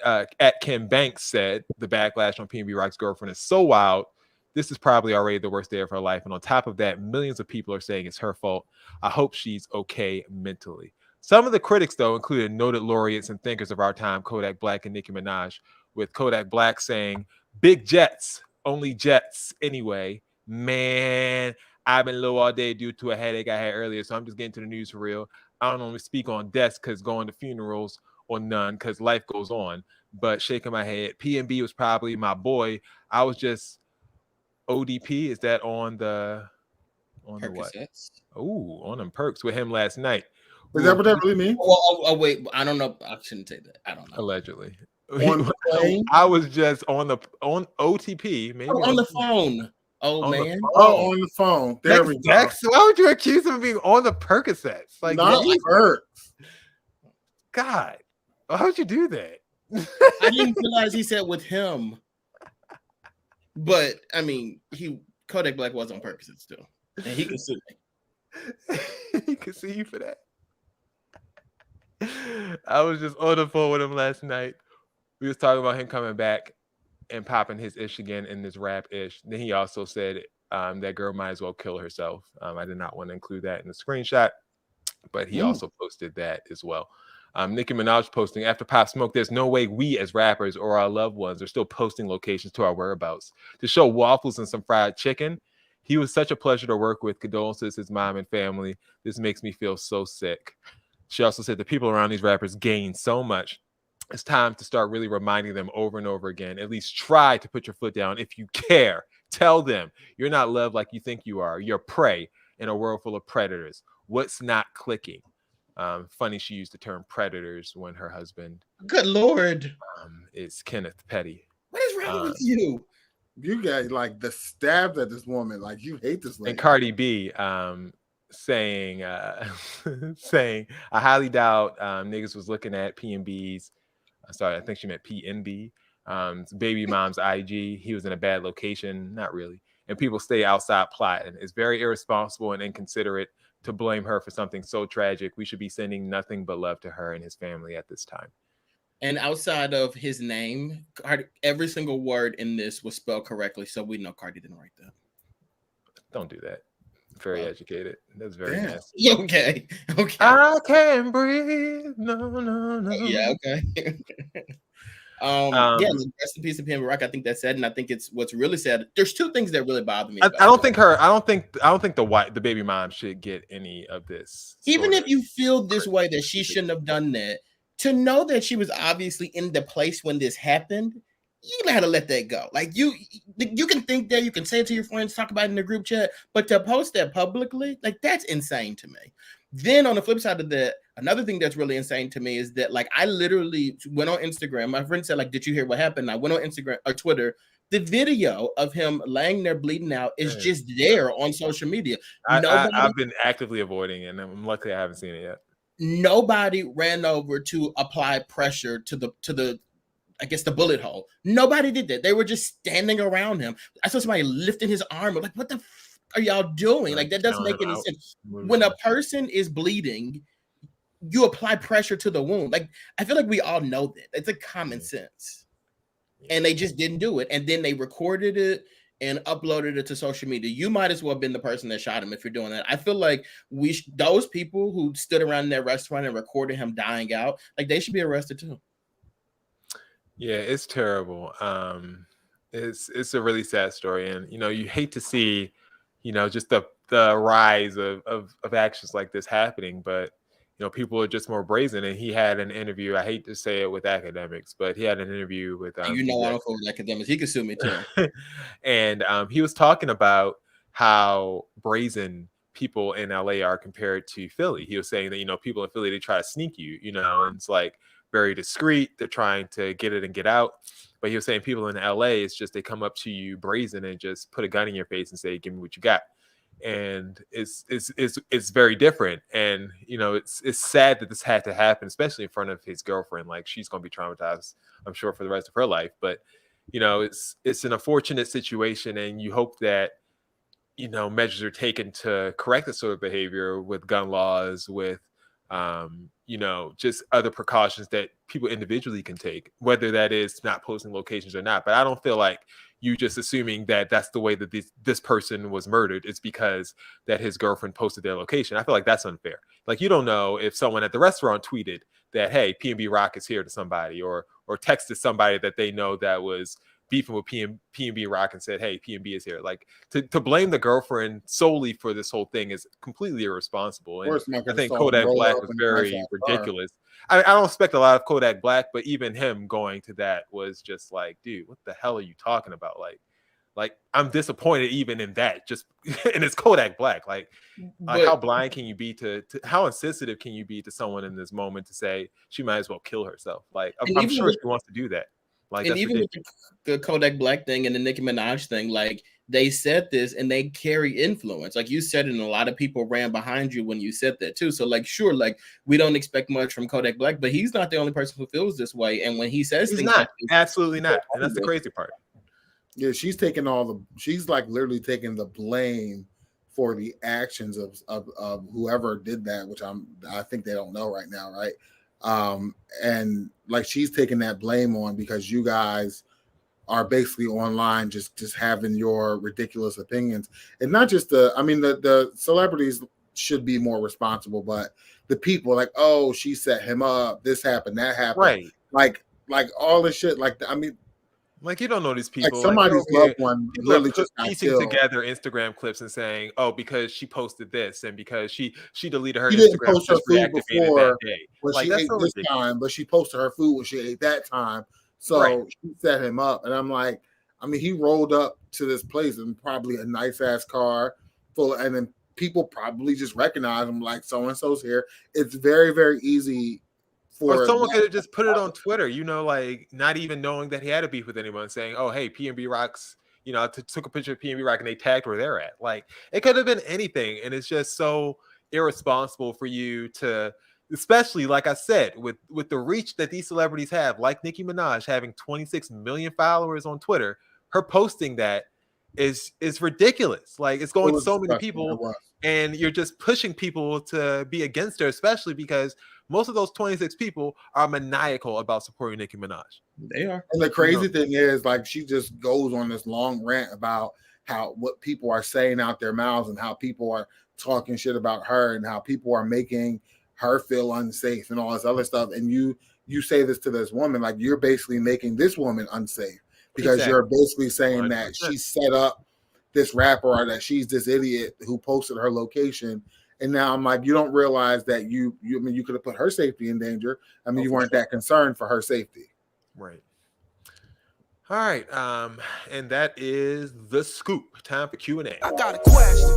Kim Banks said the backlash on PNB Rock's girlfriend is so wild. This is probably already the worst day of her life. And on top of that, millions of people are saying it's her fault. I hope she's okay mentally. Some of the critics, though, included noted laureates and thinkers of our time, Kodak Black and Nicki Minaj, with Kodak Black saying, "Big jets, only jets anyway. Man, I've been low all day due to a headache I had earlier, so I'm just getting to the news for real. I don't normally speak on deaths because going to funerals or none because life goes on, but shaking my head. PNB was probably my boy. I was just ODP. Is that on the what? Oh, on them perks with him last night. Is that what that really means? Wait, I don't know. I shouldn't say that. I don't know. Allegedly. On the plane? I was just on OTP, maybe on the phone. Oh, on man. On the phone. There we go. Dex, why would you accuse him of being on the Percocets? Like, not perks. God, why would you do that? I didn't realize he said with him. But I mean, Kodak Black was on Percocets too, and he can sue me. He can sue you for that. I was just on the phone with him last night. We was talking about him coming back and popping his ish again in this rap ish. Then he also said that girl might as well kill herself. I did not want to include that in the screenshot, but he also posted that as well. Nicki Minaj posting, after Pop Smoke, there's no way we as rappers or our loved ones are still posting locations to our whereabouts. To show waffles and some fried chicken. He was such a pleasure to work with. Condolences, his mom and family. This makes me feel so sick. She also said the people around these rappers gain so much. It's time to start really reminding them over and over again. At least try to put your foot down if you care. Tell them you're not loved like you think you are. You're prey in a world full of predators. What's not clicking? Funny she used the term predators when her husband, good Lord, is Kenneth Petty. What is wrong with you? You got like the stabs at this woman. Like you hate this lady. And Cardi B saying, saying, I highly doubt niggas was looking at PNB's. Sorry, I think she meant PNB. Baby mom's IG. He was in a bad location. Not really. And people stay outside plotting. It's very irresponsible and inconsiderate to blame her for something so tragic. We should be sending nothing but love to her and his family at this time. And outside of his name, every single word in this was spelled correctly, so we know Cardi didn't write that. Don't do that. Very educated. That's very nasty. Okay. I can't breathe. No. Yeah, okay. Rest in peace of PNB Rock. I think that's sad, and I think it's what's really sad. There's two things that really bother me. I don't think the baby mom should get any of this. Even if you feel this way that she shouldn't have done that, to know that she was obviously in the place when this happened, you gotta let that go. Like you can think that, you can say it to your friends, talk about it in the group chat, but to post that publicly, like that's insane to me. Then on the flip side of that, another thing that's really insane to me is that like I literally went on Instagram. My friend said, like, did you hear what happened? I went on Instagram or Twitter. The video of him laying there bleeding out is just there on social media. I've been actively avoiding it, and I'm lucky I haven't seen it yet. Nobody ran over to apply pressure to the I guess the bullet hole. Nobody did that. They were just standing around him. I saw somebody lifting his arm. I'm like, what the are y'all doing? Like that doesn't make any sense. When a person is bleeding, you apply pressure to the wound. Like I feel like we all know that. It's a common sense. And they just didn't do it. And then they recorded it and uploaded it to social media. You might as well have been the person that shot him if you're doing that. I feel like those people who stood around in that restaurant and recorded him dying out, like they should be arrested too. Yeah, it's terrible. It's a really sad story, and you hate to see, just the rise of actions like this happening, but people are just more brazen. And he had an interview. I hate to say it with academics, but he had an interview with I don't fool with academics. He could sue me too. And he was talking about how brazen people in LA are compared to Philly. He was saying that people in Philly, they try to sneak you, and it's like very discreet. They're trying to get it and get out. But he was saying people in LA, it's just they come up to you brazen and just put a gun in your face and say, "Give me what you got." And it's very different. And it's sad that this had to happen, especially in front of his girlfriend. Like she's gonna be traumatized, I'm sure, for the rest of her life. But it's an unfortunate situation, and you hope that measures are taken to correct this sort of behavior with gun laws, with just other precautions that people individually can take, whether that is not posting locations or not. But I don't feel like you just assuming that that's the way that this person was murdered. It's because that his girlfriend posted their location. I feel like that's unfair. Like you don't know if someone at the restaurant tweeted that, hey, P&B Rock is here to somebody, or texted somebody that they know that was beefing with P&B Rock and said, hey, P&B is here. Like to blame the girlfriend solely for this whole thing is completely irresponsible. And I think Kodak Black was very ridiculous. I don't expect a lot of Kodak Black, but even him going to that was just like, dude, what the hell are you talking about? Like I'm disappointed even in that, just and it's Kodak Black. Like how blind can you be to how insensitive can you be to someone in this moment to say she might as well kill herself? Like I'm sure she wants to do that. Like, and even ridiculous. With the Kodak Black thing and the Nicki Minaj thing, like they said this and they carry influence. Like you said, and a lot of people ran behind you when you said that too. So like, sure, like we don't expect much from Kodak Black, but he's not the only person who feels this way. And when he says he's things, not, absolutely not. And that's the crazy part. Yeah, she's like literally taking the blame for the actions of whoever did that, which I think they don't know right now, right? And like she's taking that blame on because you guys are basically online just having your ridiculous opinions. And not just the celebrities should be more responsible, but the people like, oh, she set him up, this happened, that happened, right? Like all this shit. Like like you don't know these people. Like somebody's loved one literally just piecing together Instagram clips and saying, "Oh, because she posted this and because she deleted her she Instagram, didn't post her food before that day. When like, she ate this time, but she posted her food when she ate that time. So she set him up." And I'm like, he rolled up to this place in probably a nice ass car full, and then people probably just recognize him like so and so's here. It's very, very easy. Or someone could have just put it on Twitter, like not even knowing that he had a beef with anyone, saying, "Oh, hey, P&B Rock's," took a picture of P&B Rock and they tagged where they're at. Like it could have been anything, and it's just so irresponsible for you to, especially like I said, with the reach that these celebrities have, like Nicki Minaj having 26 million followers on Twitter, her posting that is ridiculous. Like it's going to so many people, and you're just pushing people to be against her, especially because most of those 26 people are maniacal about supporting Nicki Minaj. They are. And the crazy thing is, like, she just goes on this long rant about what people are saying out their mouths and how people are talking shit about her and how people are making her feel unsafe and all this other stuff. And you say this to this woman, like you're basically making this woman unsafe because you're basically saying 100%. That she set up this rapper or that she's this idiot who posted her location. And now I'm like, you don't realize that you I mean, you could have put her safety in danger. I mean, you weren't that concerned for her safety. Right. All right. And that is the scoop. Time for Q&A. I got a question.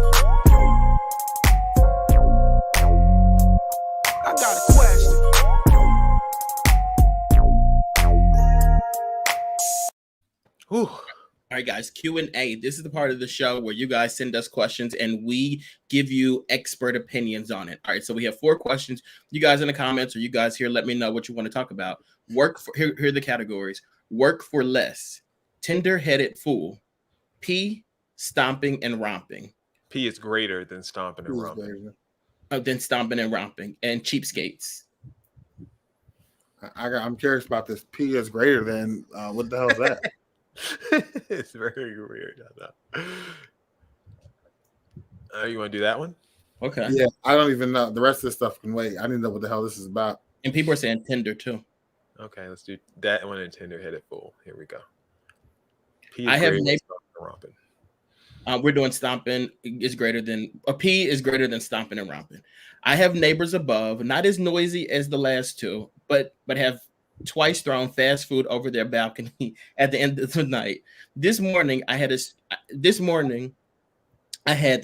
I got a question. Whew. All right, guys, Q&A. This is the part of the show where you guys send us questions and we give you expert opinions on it. All right, so we have 4 questions. You guys in the comments or you guys here, let me know what you want to talk about. Here are the categories. Work for less, tender-headed fool, P, stomping and romping. P is greater than stomping and romping. Than stomping and romping, and cheapskates. I'm curious about this. P is greater than what the hell is that? It's very weird. You want to do that one? Okay. Yeah, I don't even know. The rest of this stuff can wait. I didn't know what the hell this is about. And people are saying tender too. Okay, let's do that one and tender-headed fool. Here we go. P is I have greater than stomping and romping. We're doing stomping is greater than a P is greater than stomping and romping. I have neighbors above, not as noisy as the last 2, but have twice thrown fast food over their balcony at the end of the night. This morning I had the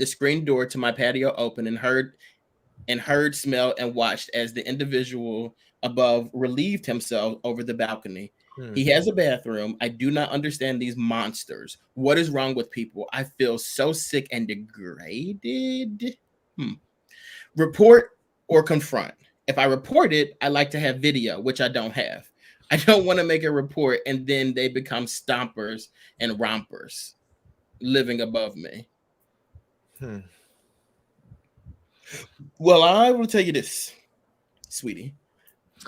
screen door to my patio open and heard, smelled, and watched as the individual above relieved himself over the balcony. He has a bathroom. I do not understand these monsters. What is wrong with people? I feel so sick and degraded. Report or confront. If I report it, I like to have video, which I don't have. I don't want to make a report and then they become stompers and rompers living above me. Well, I will tell you this, sweetie.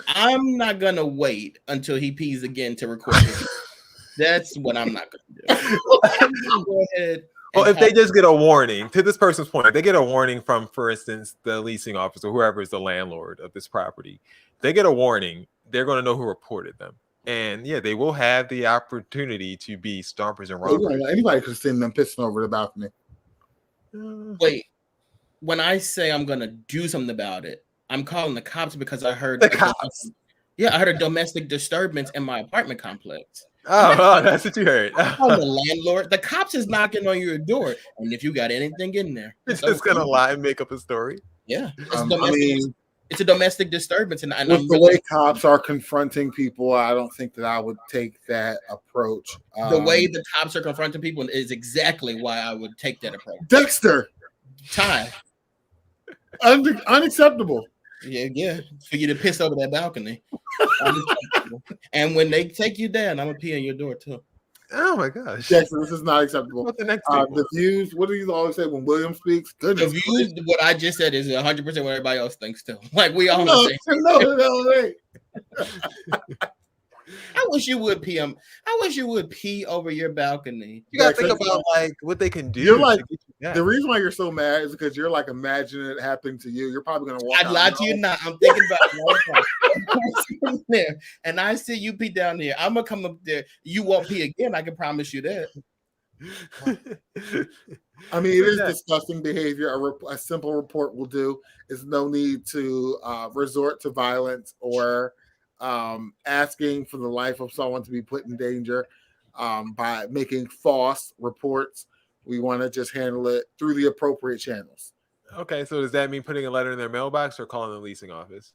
I'm not gonna wait until he pees again to record it. That's what I'm not gonna do. Go ahead. Well, if they just get a warning, to this person's point, if they get a warning from, for instance, the leasing officer, whoever is the landlord of this property, they get a warning, they're going to know who reported them. And yeah, they will have the opportunity to be stompers and rompers. Anybody could have seen them pissing over the balcony. Wait, when I say I'm going to do something about it, I'm calling the cops because I heard the cops. Yeah, I heard a domestic disturbance in my apartment complex. Oh, that's what you heard. Oh, the landlord, the cops is knocking on your door, and if you got anything in there, it's just gonna lie and make up a story. Yeah, it's a domestic disturbance, and with the way cops are confronting people, I don't think that I would take that approach. The way the cops are confronting people is exactly why I would take that approach. Dexter, Ty, unacceptable. Yeah, for you to piss over that balcony. And when they take you down, I'm gonna pee on your door too. Oh my gosh, Jackson, this is not acceptable. What's the next the views? What do you always say when William speaks? Goodness, the views. What I just said is 100% what everybody else thinks too. Like we all no. I wish you would pee. I wish you would pee over your balcony. You gotta think about like what they can do. You're like the reason why you're so mad is because you're like imagining it happening to you. You're probably gonna walk. I'd lie to you not. I'm thinking about it there, and I see you pee down there. I'm gonna come up there. You won't pee again. I can promise you that. I mean, it is disgusting behavior. A simple report will do. There's no need to resort to violence or asking for the life of someone to be put in danger by making false reports. We want to just handle it through the appropriate channels. Okay, so does that mean putting a letter in their mailbox or calling the leasing office?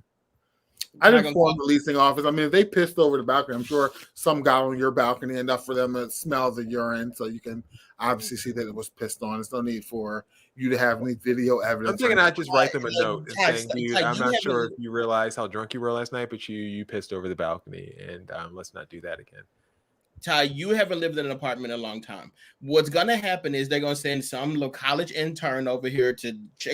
I didn't call the leasing office. I mean, if they pissed over the balcony, I'm sure some got on your balcony enough for them to smell the urine, so you can obviously see that it was pissed on. There's no need for you to have any video evidence. I'm thinking I just write them a note and saying, dude, I'm not sure if you realize how drunk you were last night, but you pissed over the balcony, and let's not do that again. Ty, you haven't lived in an apartment in a long time. What's gonna happen is they're gonna send some little college intern over here to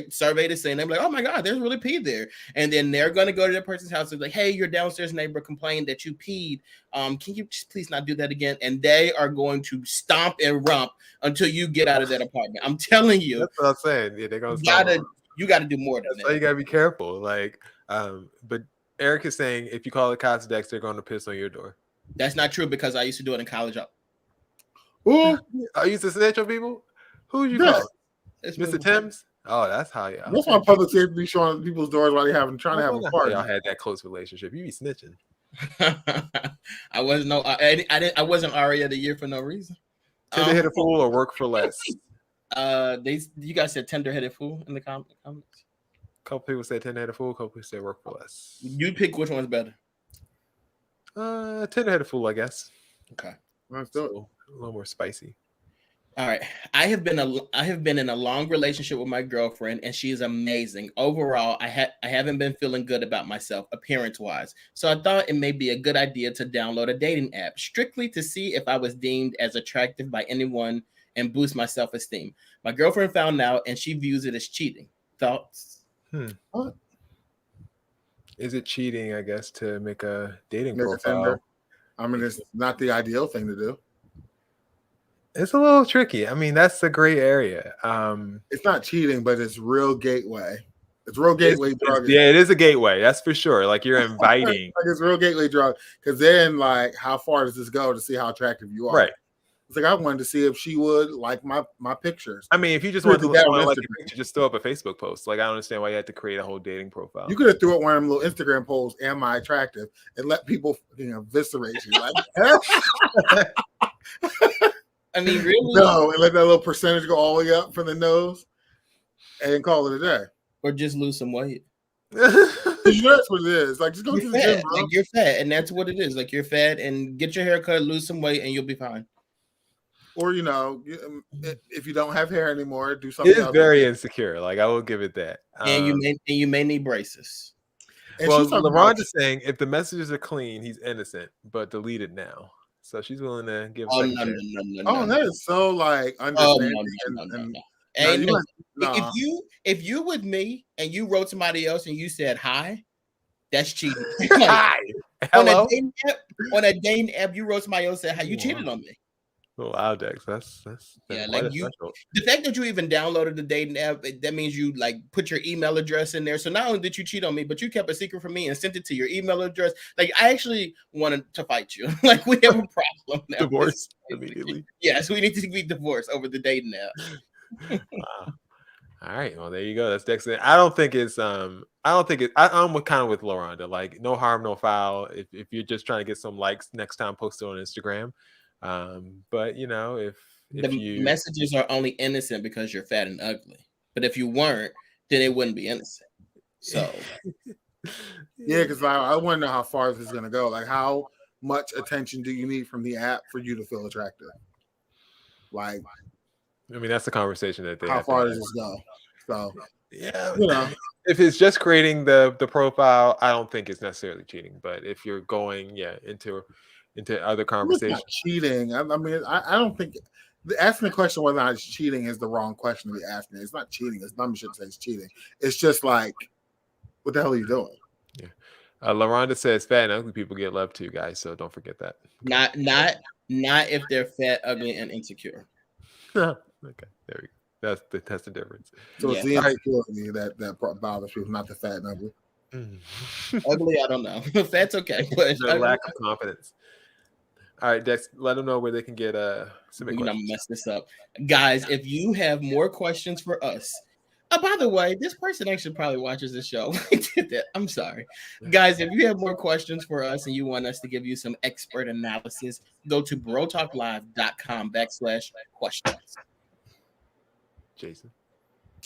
survey the scene. They're like, "Oh my God, there's really pee there," and then they're gonna go to that person's house and be like, "Hey, your downstairs neighbor complained that you peed. Can you just please not do that again?" And they are going to stomp and rump until you get out of that apartment. I'm telling you. That's what I'm saying. Yeah, they're gonna. You gotta do more than that. So you gotta be careful. Like, but Eric is saying if you call the cops, Dex, they're going to piss on your door. That's not true because I used to do it in college. Who? I used to snitch on people. Who you call? It's Mr. Timms? Oh, that's how you. That's why public safety be showing people's doors while they trying to have a party. Y'all had that close relationship. You be snitching. I wasn't Aria of the year for no reason. Tender headed fool or work for less. You guys said tender headed fool in the comments. A couple people said tender headed fool. A couple people said work for less. You pick which one's better. Tender headed fool, I guess. Okay, Let's do it. A little more spicy. All right. I have been in a long relationship with my girlfriend, and she is amazing. Overall, I haven't been feeling good about myself appearance wise. So I thought it may be a good idea to download a dating app strictly to see if I was deemed as attractive by anyone and boost my self-esteem. My girlfriend found out and she views it as cheating. Thoughts? What? Is it cheating, I guess, to make a dating Make a profile? Tinder. I mean, it's not the ideal thing to do. It's a little tricky. I mean, that's a gray area. It's not cheating, but it's real gateway. It's real gateway drug. Yeah, it is a gateway. That's for sure. Like you're inviting. Like it's real gateway drug. Because then, like, how far does this go to see how attractive you are? Right. It's like I wanted to see if she would like my pictures. I mean, if you just Put want to it down on like a Instagram. picture, just throw up a Facebook post. Like I don't understand why you had to create a whole dating profile. You could have threw up one of them little Instagram polls, "Am I attractive?" and let people eviscerate you. Like, I mean, really? no, and let that little percentage go all the way up from the nose, and call it a day. Or just lose some weight. You know that's what it is. Like, just go to You're the fat. gym, bro. Like you're fat, and that's what it is. Like you're fat, and get your hair cut, lose some weight, and you'll be fine. Or if you don't have hair anymore, do something. It is else. very insecure. Like I will give it that. And you may need braces. And Well, she's talking about- LaRonda's saying if the messages are clean, he's innocent, but deleted now. So she's willing to give. Oh a no, second no, chance. no, no, Oh, no. that is so like Oh understanding. no. No, Ain't you no- might- nah. if you with me and you wrote somebody else and you said hi, that's cheating. Hi. on Hello. a dating app, you wrote somebody else and said hi, you cheated on me. Wow, Dex. That's Yeah, quite like a you. threshold. The fact that you even downloaded the dating app, that means you like put your email address in there. So not only did you cheat on me, but you kept a secret from me and sent it to your email address. Like I actually wanted to fight you. Like we have a problem now. Divorce immediately. Yes, we need to be divorced over the dating app. Wow. All right. Well, there you go. That's Dex. I'm kind of with LaRonda. Like, no harm, no foul. If you're just trying to get some likes next time, post it on Instagram. But if The you messages are only innocent because you're fat and ugly. But if you weren't, then it wouldn't be innocent. So Yeah, because I want to know how far this is going to go. Like, how much attention do you need from the app for you to feel attractive? Like, I mean, that's the conversation that they how have to far have. does this go? So, Yeah, if it's just creating the profile, I don't think it's necessarily cheating. But if you're going, into other it's conversations, not cheating. I mean, I don't think asking the question whether or not it's cheating is the wrong question to be asking. It's not cheating. It's dumb shit to say it's cheating. It's just like, what the hell are you doing? yeah. LaRonda says fat and ugly people get love too, guys. So don't forget that. not if they're fat, ugly, and insecure. Okay, there we go. That's the difference. So it's the Yeah. insecurity that bothers people, not the fat and ugly. Ugly, I don't know. Fat's okay, but The lack of confidence. All right, Dex, let them know where they can get submit I'm gonna questions. mess this up, guys. If you have more questions for us, by the way, this person actually probably watches the show. I did that. I'm sorry, guys. If you have more questions for us and you want us to give you some expert analysis, go to brotalklive.com/questions. Jason.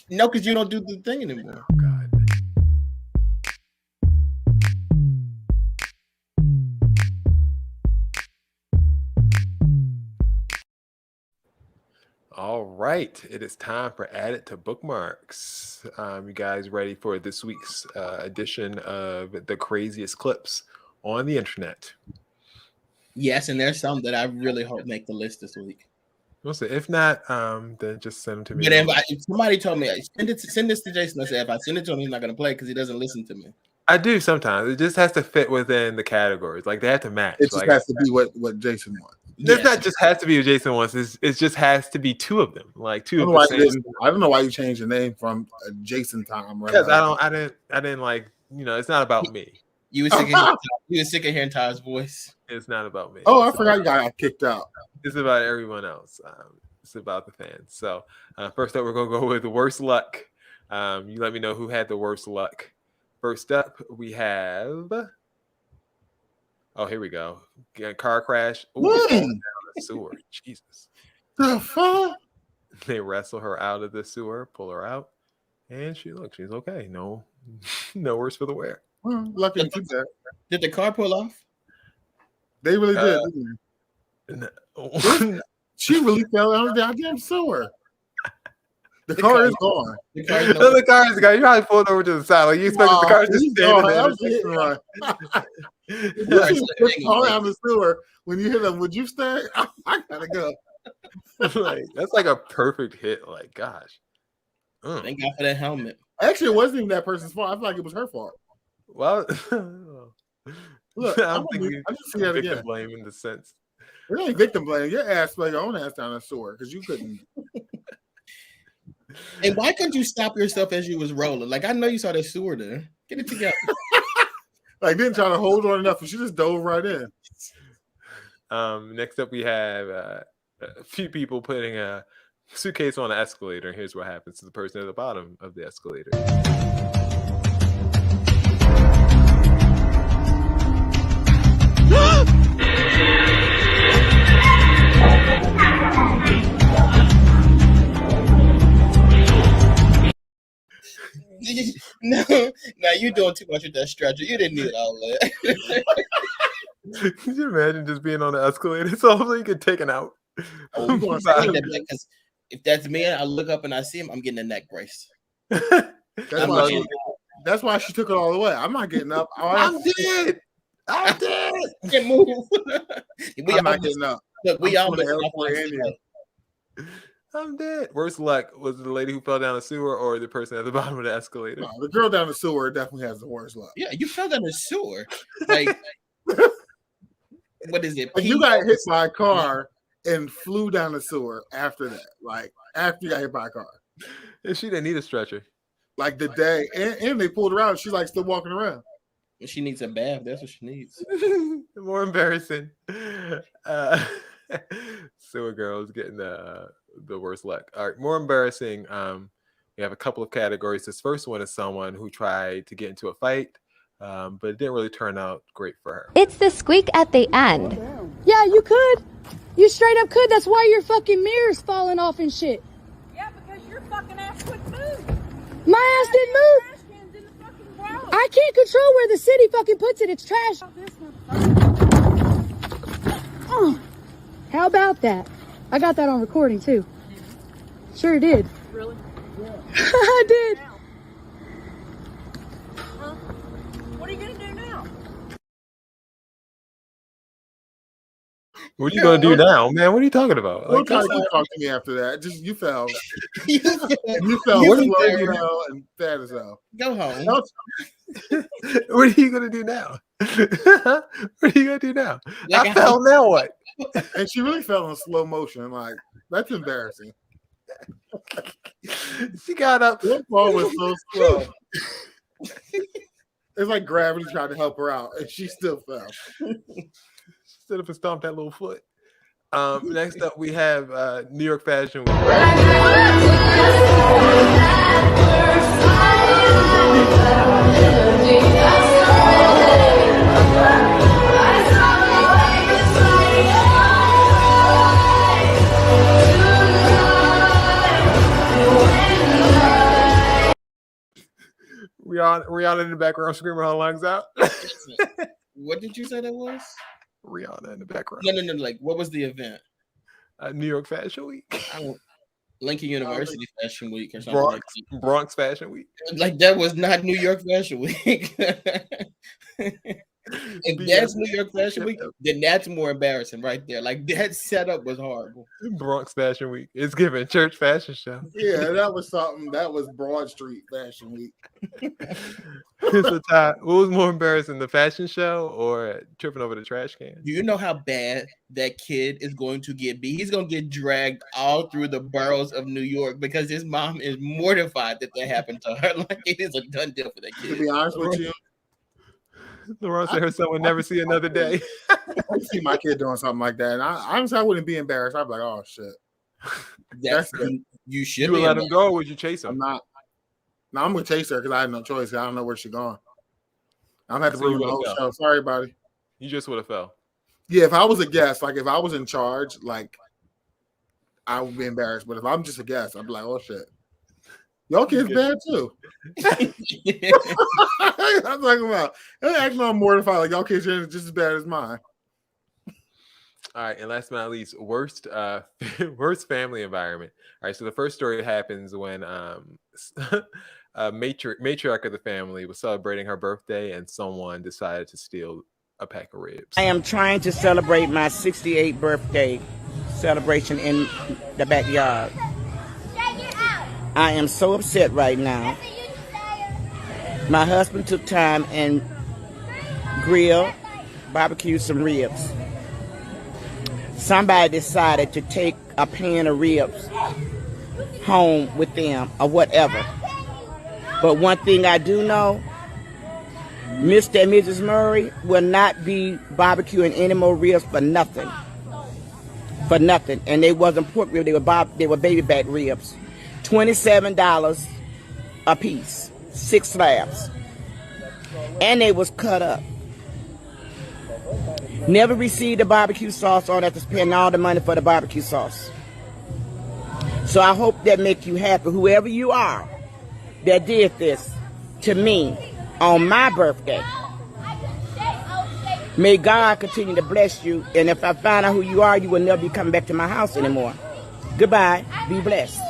No, because you don't do the thing anymore. Oh God. All right, it is time for Add It to Bookmarks. You guys ready for this week's edition of the craziest clips on the internet? Yes, and there's some that I really hope make the list this week. We'll see. If not, then just send them to me. But if somebody told me send this to Jason, I said if I send it to him, he's not gonna play because he doesn't listen to me. I do sometimes. It just has to fit within the categories. Like they have to match. It just Like, has to be what Jason wants. it's not just has to be what Jason wants. It just has to be two of them. Like two of the same. I don't know why you changed the name from Jason Tom. Because I didn't like, it's not about me. You were sick of hearing Ty's voice. It's not about me. Oh, I forgot you got kicked out. It's about everyone else. It's about the fans. So first up, we're gonna go with worst luck You let me know who had the worst luck. First up, we have. Oh, here we go. Car crash. Ooh, falling down the sewer. Jesus. The fuck? They wrestle her out of the sewer, pull her out, and she's okay. No, no worse for the wear. Well, lucky to that. Did the car pull off? They really did, didn't they? No. She really fell down the goddamn sewer. The car is gone. The car is No, the car is gone. You probably pulled over to the side. Like you expected the car to just stand there. You see fall down the sewer when you hit them. Would you stay? I gotta go. Like that's like a perfect hit. Like gosh. Thank God for that helmet. Actually, it wasn't even that person's fault. I feel like it was her fault. Well, Look, I'm thinking I just see that victim again. blame in the sense. It ain't victim blame. Your ass play your own ass down the sewer because you couldn't. And why couldn't you stop yourself as you was rolling? Like I know you saw that sewer there. Get it together. Like didn't try to hold on enough, and she just dove right in. Next up, we have a few people putting a suitcase on an escalator. Here's what happens to the person at the bottom of the escalator. No, you're doing too much with that stretcher. You didn't need all that. Can you imagine just being on the escalator so hopefully you get taken out? Because if that's me, I look up and I see him, I'm getting a neck brace. That's why she took it all the way. I'm not getting up. I'm dead. I'm dead. Can't move. I'm not getting up. Look, we all I'm dead. Worst luck was it the lady who fell down the sewer or the person at the bottom of the escalator? No, the girl down the sewer definitely has the worst luck. Yeah, you fell down the sewer. Like, what is it? Like you got hit by a car and flew down the sewer after that. Like after you got hit by a car. And she didn't need a stretcher. Like the day, and they pulled her out. She's like still walking around. She needs a bath. That's what she needs. More embarrassing. Sewer girls getting the worst luck. All right, more embarrassing. We have a couple of categories. This first one is someone who tried to get into a fight, but it didn't really turn out great for her. It's the squeak at the end. Yeah, you could. You straight up could. That's why your fucking mirror's falling off and shit. Yeah, because your fucking ass couldn't move. My ass didn't move. I can't control where the city fucking puts it. It's trash. How about that? I got that on recording too. Sure did. Really? Yeah. I did. Huh? What are you gonna do now? What are you gonna do now, man? What are you talking about? Don't try to talk to me after that. Just you fell. You fell. What slow, and fat as hell. Go home. What are you gonna do now? What are you gonna do now? Like I fell. Now what? And she really fell in slow motion. Like that's embarrassing. She got up. That fall was so slow. It's like gravity tried to help her out, and she still fell. Stood up and stomped that little foot. Next up, we have New York Fashion Week. Rihanna in the background screaming her lungs out. What did you say that was? Rihanna in the background. No. Like, what was the event? New York Fashion Week. Lincoln University Fashion Week or something. Bronx Fashion Week. Like that was not New York Fashion Week. If that's New York Fashion Week, then that's more embarrassing right there. Like that setup was horrible. Bronx Fashion Week. It's given church fashion show. Yeah, that was something. That was Broad Street Fashion Week. So, Ty, what was more embarrassing, the fashion show or tripping over the trash can? Do you know how bad that kid is going to get beat? He's going to get dragged all through the boroughs of New York because his mom is mortified that happened to her. Like it is a done deal for that kid. To be honest with you, Laurent said her son would never see another day. I see my kid doing something like that, and I wouldn't be embarrassed. I'd be like, "Oh shit." You should. You would let him go, or would you chase him? I'm not. No, I'm gonna chase her because I had no choice. I don't know where she's going. I'm gonna have to So you ruin the whole would've show. Sorry, buddy. You just would have fell. Yeah, if I was a guest, like if I was in charge, like I would be embarrassed. But if I'm just a guest, I'd be like, oh shit. Y'all kids bad too. I'm talking about. Actually, I'm mortified. Like y'all kids are just as bad as mine. All right, and last but not least, worst family environment. All right, so the first story happens when a matriarch of the family was celebrating her birthday, and someone decided to steal a pack of ribs. I am trying to celebrate my 68th birthday celebration in the backyard. I am so upset right now. My husband took time and barbecued some ribs. Somebody decided to take a pan of ribs home with them or whatever. But one thing I do know, Mr. and Mrs. Murray will not be barbecuing any more ribs for nothing. For nothing. And they wasn't pork ribs, they were baby back ribs. $27 a piece, 6 slabs. And they was cut up. Never received the barbecue sauce on after spending all the money for the barbecue sauce. So I hope that make you happy, whoever you are that did this to me on my birthday. May God continue to bless you, and if I find out who you are, you will never be coming back to my house anymore. Goodbye. Be blessed.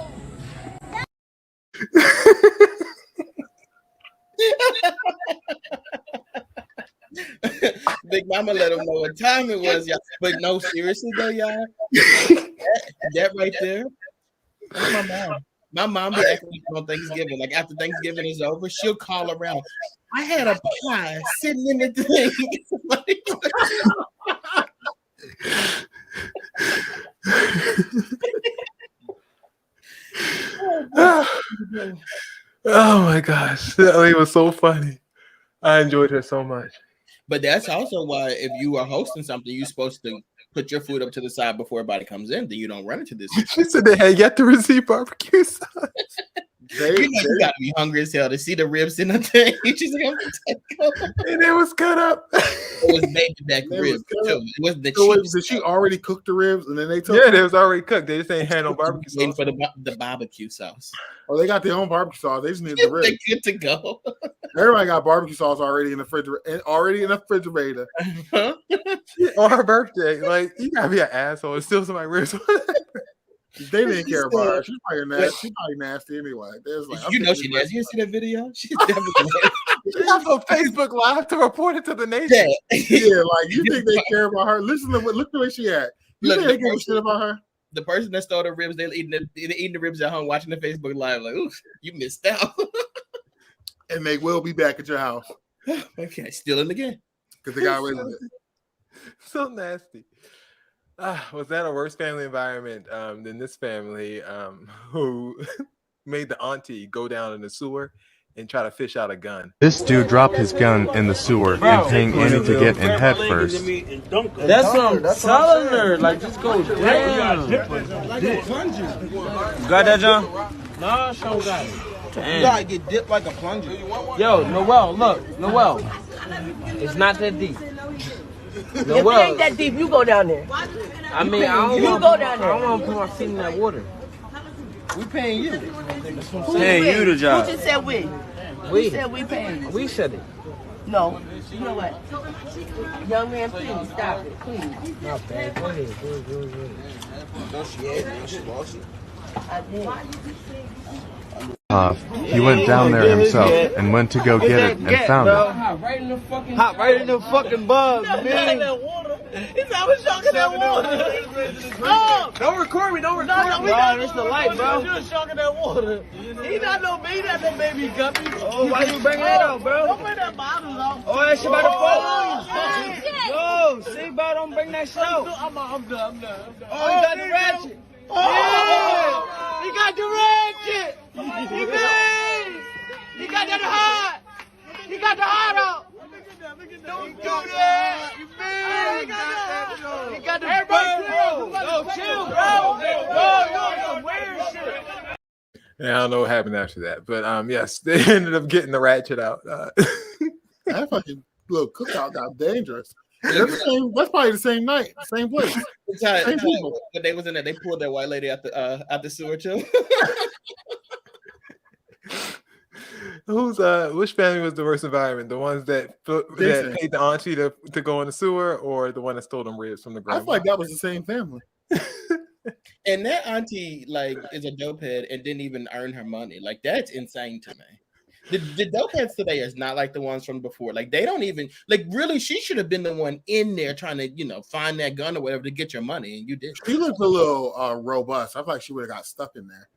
Big Mama let them know what time it was, y'all. But no, seriously though, y'all. that right there. That's my mom. My mom be acting on Thanksgiving. Like after Thanksgiving is over, she'll call around. I had a pie sitting in the thing. Oh my gosh, it was so funny. I enjoyed her so much. But that's also why if you are hosting something, you're supposed to put your food up to the side before everybody comes in, then you don't run into this. She said they had yet to receive barbecue sauce. You gotta be hungry as hell to see the ribs in the thing. She's like, and it was cut up. It was baby back ribs. It was the Did she already cook the ribs and then they took? Yeah, they was already cooked. They just ain't had no barbecue sauce. Waiting for the barbecue sauce. Oh, they got their own barbecue sauce. They just need the ribs. They're good to go. Everybody got barbecue sauce already in the refrigerator. On her birthday, like you gotta be an asshole and steal somebody's ribs. They didn't care about her. She's probably nasty anyway. Like, you know she nasty. You see that video? She's definitely nasty. She got on Facebook Live to report it to the nation. Yeah, like you think they care about her? Listen to look the way she act. You think they give a shit about her? The person that stole the ribs, they're eating the ribs at home, watching the Facebook Live. Like, oof, you missed out. And they will be back at your house. Okay, stealing again because they got away with it. So nasty. Was that a worse family environment than this family who made the auntie go down in the sewer and try to fish out a gun? This dude dropped his gun in the sewer and paying Annie to get in head first. That's what I'm telling her. Like, just go down. You got that, John? Nah, I sure got it. Damn. You gotta get dipped like a plunger. Yo, Noel, look, Noel. It's not that deep. If it ain't that deep, you go down there. I mean, I don't go down there. I don't want to put my feet in that water. We paying you. Paying you the job. Who just said we? We said we paying you. We said it. No. You know what? Young man, please stop it. Please. Not bad. Go ahead. Go ahead. No, she ain't. She lost it. I did. He went down there himself and went to go get it and found it. Hop right in the fucking bug, man. He's always shocking that water. Oh! Don't record me. Don't record me. No, it's the light, bro. You're shocking that water. He not no baby guppy. Oh, why you bringing that out, bro? Don't bring that bottle out. Oh, that shit about to fall on you. Yo, see, bro, don't bring that shit out. I'm done. Oh, you got the ratchet. Oh! He got the ratchet. He made. He got that hot. He got the hot out. Don't do that. You made. He got the everybody chill, bro. Yo, you're some weird shit. I don't know what happened after that, but yes, they ended up getting the ratchet out. That fucking little cookout got dangerous. That's probably the same night, same place. Same people. But they was in there. They pulled that white lady out the sewer too. Which family was the worst environment? The ones that paid the auntie to go in the sewer, or the one that stole them ribs from the grandma? I feel like that was the same family. And that auntie like is a dope head and didn't even earn her money. Like that's insane to me. The dope heads today is not like the ones from before. Like they don't even like really. She should have been the one in there trying to find that gun or whatever to get your money, and you did. She looked a little robust. I feel like she would have got stuck in there.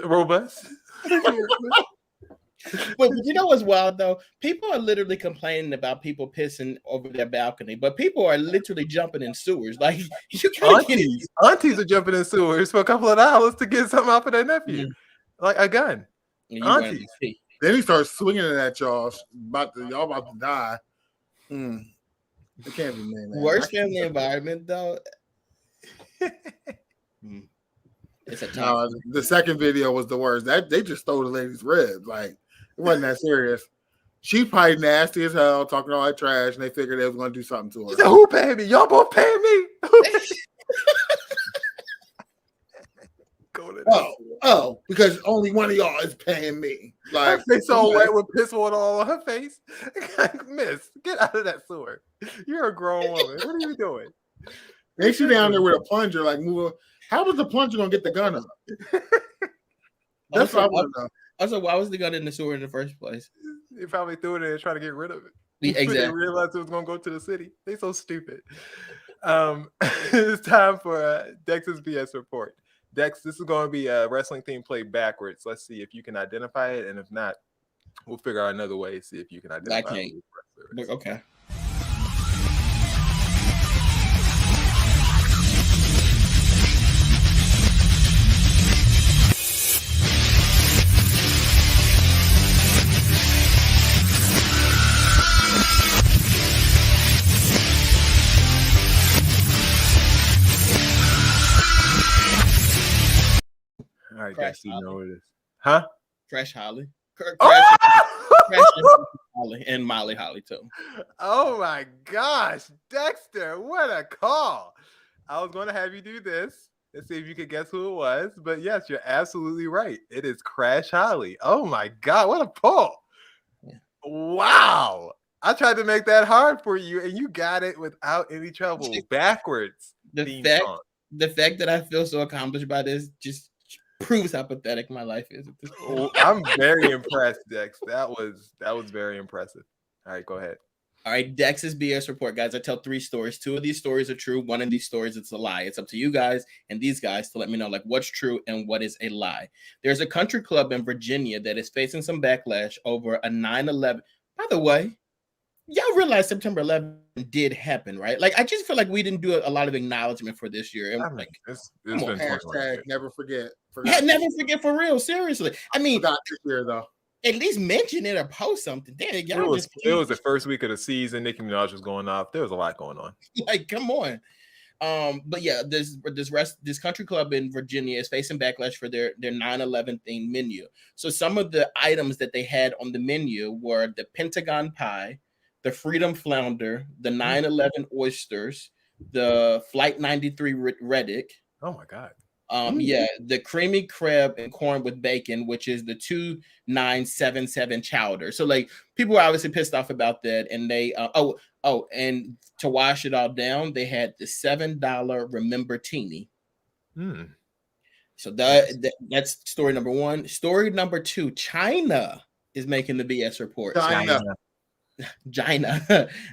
Robust. But you know what's wild though? People are literally complaining about people pissing over their balcony, but people are literally jumping in sewers. Like you can't get it. Aunties are jumping in sewers for a couple of hours to get something out for their nephew, like a gun. Aunties. Then he starts swinging it at y'all. Y'all about to die. It can't be named that. Worst family environment though. It's a tough. The second video was the worst. That they just stole the lady's ribs. Like it wasn't that serious. She's probably nasty as hell, talking all that trash, and they figured they was going to do something to her. She said, "Who paid me? Y'all both paid me." Because only one of y'all is paying me. Like her face all wet with piss water all on her face. Miss, get out of that sewer. You're a grown woman. What are you doing? They shoot down there with a plunger, like move. How was the plunger gonna get the gun up? That's what I want to know. Also, why was the gun in the sewer in the first place? They probably threw it in and tried to get rid of it. Exactly. They realized it was gonna go to the city. They so stupid. It's time for Dex's BS report. Dex, this is going to be a wrestling theme played backwards. Let's see if you can identify it, and if not, we'll figure out another way to see if you can identify it. I can't. Okay. All right, Dex, you know what it is. Huh? Crash Holly. Oh! Crash Holly and Molly Holly too. Oh my gosh, Dexter, what a call. I was going to have you do this and see if you could guess who it was, but yes, you're absolutely right. It is Crash Holly. Oh my God, what a pull. Yeah. Wow. I tried to make that hard for you and you got it without any trouble. Backwards. The fact that I feel so accomplished by this just proves how pathetic my life is. I'm very impressed, Dex. That was very impressive. All right, go ahead. All right, Dex's BS report, guys. I tell 3 stories. 2 of these stories are true. 1 of these stories, it's a lie. It's up to you guys and these guys to let me know like what's true and what is a lie. There's a country club in Virginia that is facing some backlash over a 9/11. By the way, y'all realize September 11th did happen, right? Like, I just feel like we didn't do a lot of acknowledgement for this year. And like, it's been hashtag never forget. Never forget for real. Seriously. I mean, forgot this year though. At least mention it or post something. Damn, it was the first week of the season. Nicki Minaj was going off. There was a lot going on. Like, come on. But yeah, this country club in Virginia is facing backlash for their 9/11 themed menu. So some of the items that they had on the menu were the Pentagon pie, the Freedom Flounder, the 9/11 oysters, the Flight 93 Reddick. Oh my God. Yeah, the creamy crab and corn with bacon, which is the 2977 chowder. So like people were obviously pissed off about that, and they and to wash it all down, they had the $7 Remember Teeny. So that's story number 1. Story number 2: China is making the BS report. China.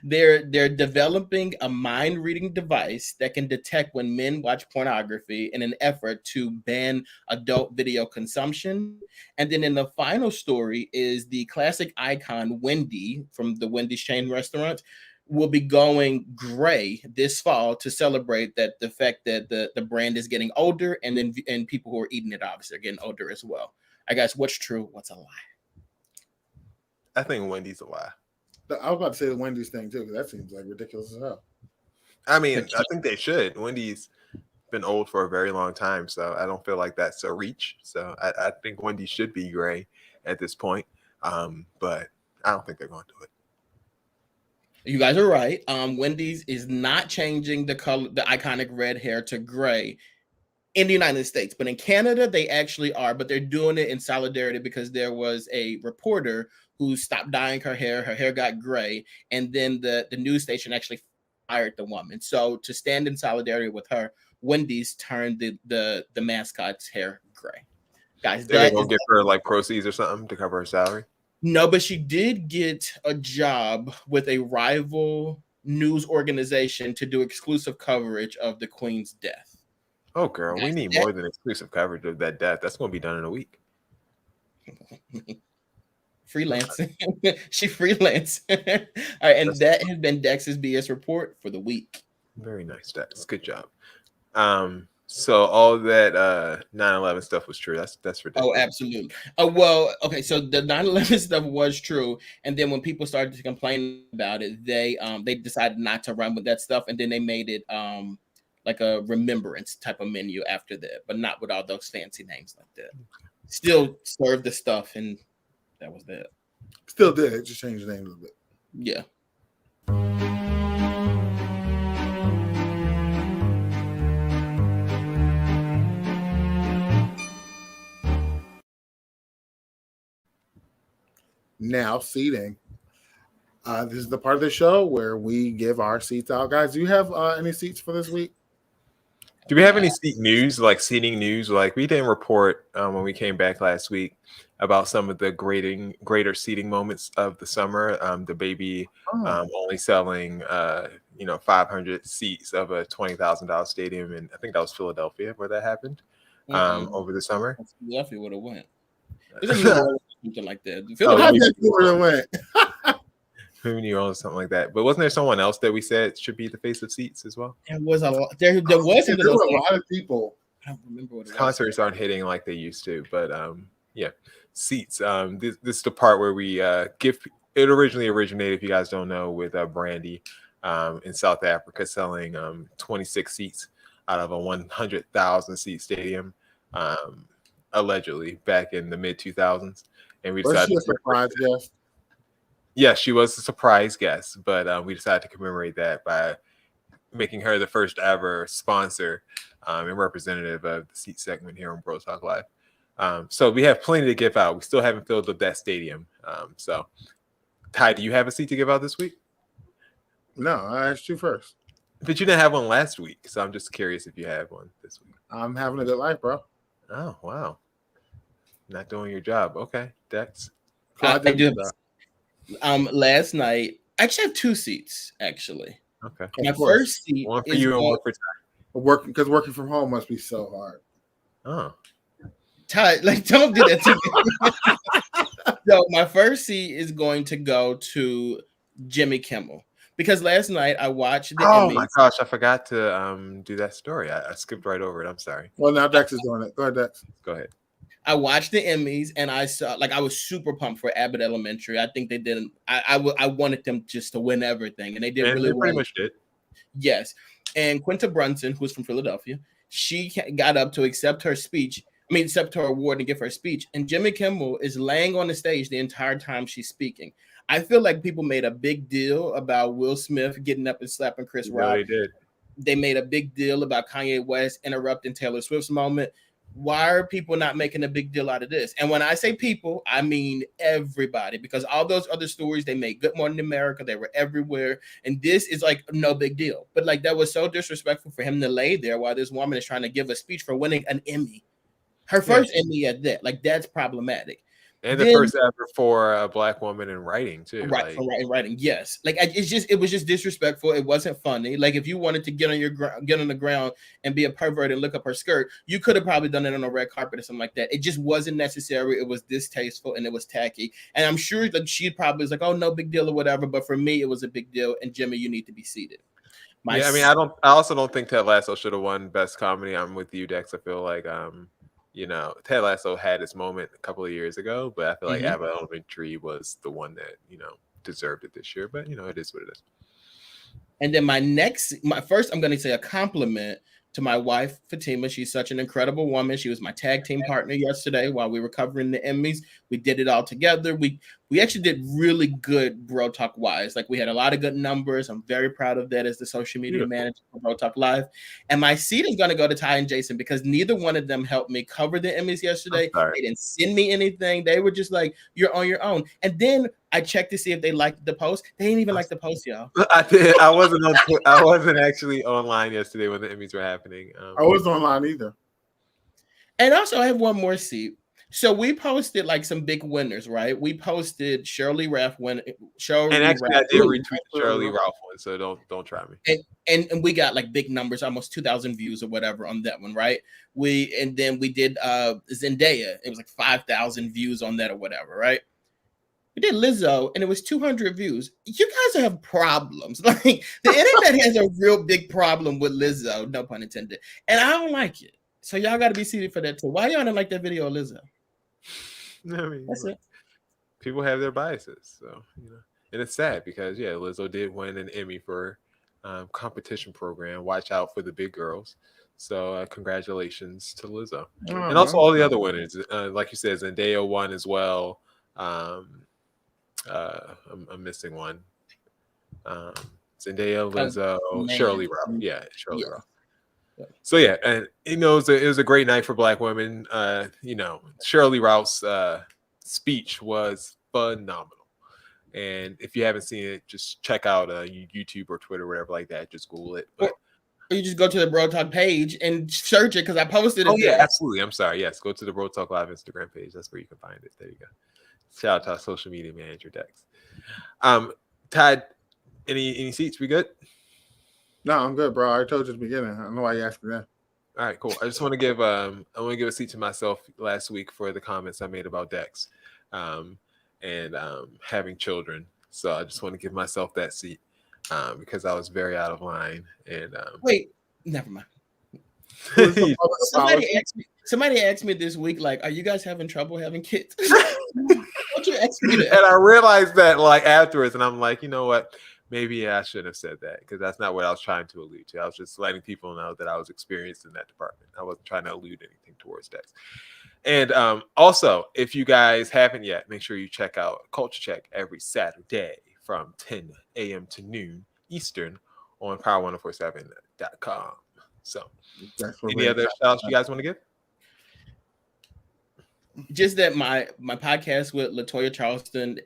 They're developing a mind reading device that can detect when men watch pornography in an effort to ban adult video consumption. And then in the final story is the classic icon Wendy from the Wendy's chain restaurant will be going gray this fall to celebrate that the fact that the brand is getting older, and people who are eating it obviously are getting older as well. I guess what's true, what's a lie? I think Wendy's a lie. I was about to say the Wendy's thing too, because that seems like ridiculous as hell. I mean, I think they should. Wendy's been old for a very long time, so I don't feel like that's a reach. So I think Wendy's should be gray at this point, but I don't think they're going to do it. You guys are right. Wendy's is not changing the color, the iconic red hair to gray in the United States, but in Canada they actually are. But they're doing it in solidarity because there was a reporter who stopped dyeing her hair. Her hair got gray, and then the news station actually fired the woman. So to stand in solidarity with her, Wendy's turned the mascot's hair gray. Guys, They're gonna give her like proceeds or something to cover her salary. No, but she did get a job with a rival news organization to do exclusive coverage of the Queen's death. Oh, girl, we need more than exclusive coverage of that death. That's going to be done in a week. Freelancing. She freelance. All right, and that has been Dex's BS report for the week. Very nice, Dex. Good job. So all that 9/11 stuff was true. That's ridiculous. Oh, absolutely. Well, okay, so the 9/11 stuff was true, and then when people started to complain about it, they decided not to run with that stuff, and then they made it like a remembrance type of menu after that, but not with all those fancy names like that. Still served the stuff, and that was that. Still did. It just changed the name a little bit. Yeah. Now seating. This is the part of the show where we give our seats out. Guys, do you have any seats for this week? Do we have any seat news, like seating news? Like we didn't report when we came back last week about some of the greater seating moments of the summer. The baby only selling 500 seats of a $20,000 stadium, and I think that was Philadelphia where that happened over the summer. Philadelphia would have went. Something like that. Maybe New Orleans, something like that. But wasn't there someone else that we said should be the face of seats as well? There was a lot. There was a lot of people. I don't remember what it was. Concerts aren't hitting like they used to, but yeah, seats. This is the part where we give. It originally originated, if you guys don't know, with Brandy in South Africa selling 26 seats out of a 100,000 seat stadium, allegedly back in the mid 2000s, and we decided. Was she a surprise guest? Yes, she was a surprise guest, but we decided to commemorate that by making her the first ever sponsor and representative of the seat segment here on Bro Talk Live. So we have plenty to give out. We still haven't filled up that stadium. So, Ty, do you have a seat to give out this week? No, I asked you first. But you didn't have one last week, so I'm just curious if you have one this week. I'm having a good life, bro. Oh, wow. Not doing your job. Okay, Dex. I do. Last night, I actually have two seats. Actually, okay. My first seat one for you and one for Ty. Because working from home must be so hard. Oh, Ty, like don't do that to me. So my first seat is going to go to Jimmy Kimmel because last night I watched the. Oh my gosh, I forgot to do that story. I skipped right over it. I'm sorry. Well, now Dex is doing it. Go ahead, Dex. Go ahead. I watched the Emmys and I saw, I was super pumped for Abbott Elementary. I think they did. I wanted them just to win everything, and they did really well. Pretty much did. Yes, and Quinta Brunson, who's from Philadelphia, she got up to accept her speech. Accept her award and give her speech. And Jimmy Kimmel is laying on the stage the entire time she's speaking. I feel like people made a big deal about Will Smith getting up and slapping Chris Rock. They did. They made a big deal about Kanye West interrupting Taylor Swift's moment. Why are people not making a big deal out of this? And when I say people, I mean everybody, because all those other stories, they made Good Morning America, they were everywhere. And this is like no big deal. But like that was so disrespectful for him to lay there while this woman is trying to give a speech for winning an Emmy. Her first Emmy at that. Like that's problematic. And the first ever for a Black woman in writing too. Right, like, writing, yes. Like it was just disrespectful. It wasn't funny. Like if you wanted to get on the ground and be a pervert and look up her skirt, you could have probably done it on a red carpet or something like that. It just wasn't necessary. It was distasteful and it was tacky. And I'm sure that she probably was like, "Oh, no big deal" or whatever. But for me, it was a big deal. And Jimmy, you need to be seated. I also don't think Ted Lasso should have won Best Comedy. I'm with you, Dex. I feel like Ted Lasso had its moment a couple of years ago, but I feel like Abbott Elementary was the one that, deserved it this year. But, it is what it is. And then first, I'm going to say a compliment to my wife, Fatima. She's such an incredible woman. She was my tag team partner yesterday while we were covering the Emmys. We did it all together. We actually did really good Bro Talk wise. Like we had a lot of good numbers. I'm very proud of that as the social media manager for Bro Talk Live. And my seat is going to go to Ty and Jason because neither one of them helped me cover the Emmys yesterday. They didn't send me anything. They were just like, you're on your own. And then I checked to see if they liked the post. They didn't even like the post, y'all. I did. I wasn't actually online yesterday when the Emmys were happening. I wasn't online either. And also, I have one more seat. So we posted like some big winners, right? We posted Shirley Ralph win. And actually, I did retweet the Shirley Ralph one, so don't try me. And we got like big numbers, almost 2,000 views or whatever on that one, right? Then we did Zendaya. It was like 5,000 views on that or whatever, right? We did Lizzo, and it was 200 views. You guys have problems. Like the internet has a real big problem with Lizzo, no pun intended, and I don't like it. So y'all got to be seated for that too. Why y'all didn't like that video of Lizzo? I mean, that's it. People have their biases, so and it's sad because Lizzo did win an Emmy for competition program. Watch out for the big girls. So congratulations to Lizzo, and also all the other winners. Like you said, Zendaya won as well. I'm missing one. Zendaya, Lizzo, Shirley Ralph. Shirley Ralph. So and it was a great night for Black women. Shirley Ralph's speech was phenomenal, and if you haven't seen it, just check out YouTube or Twitter, whatever like that. Just Google it. But or you just go to the Bro Talk page and search it because I posted it. Oh yeah, absolutely. I'm sorry. Yes, go to the Bro Talk Live Instagram page. That's where you can find it. There you go. Shout out to our social media manager, Dex. Todd, any seats? We good? No, I'm good, bro. I told you at the beginning. I don't know why you asked me that. All right, cool. I just want to give a seat to myself last week for the comments I made about Dex, and having children. So I just want to give myself that seat because I was very out of line. And wait, never mind. Somebody asked me this week, like, are you guys having trouble having kids? Don't you ask me that? And I realized that like afterwards, and I'm like, you know what? Maybe I should have said that because that's not what I was trying to allude to. I was just letting people know that I was experienced in that department. I wasn't trying to allude anything towards that. And also, if you guys haven't yet, make sure you check out Culture Check every Saturday from 10 a.m. to noon Eastern on power1047.com. So, any other shout outs you guys want to give? Just that my podcast with LaToya Charleston,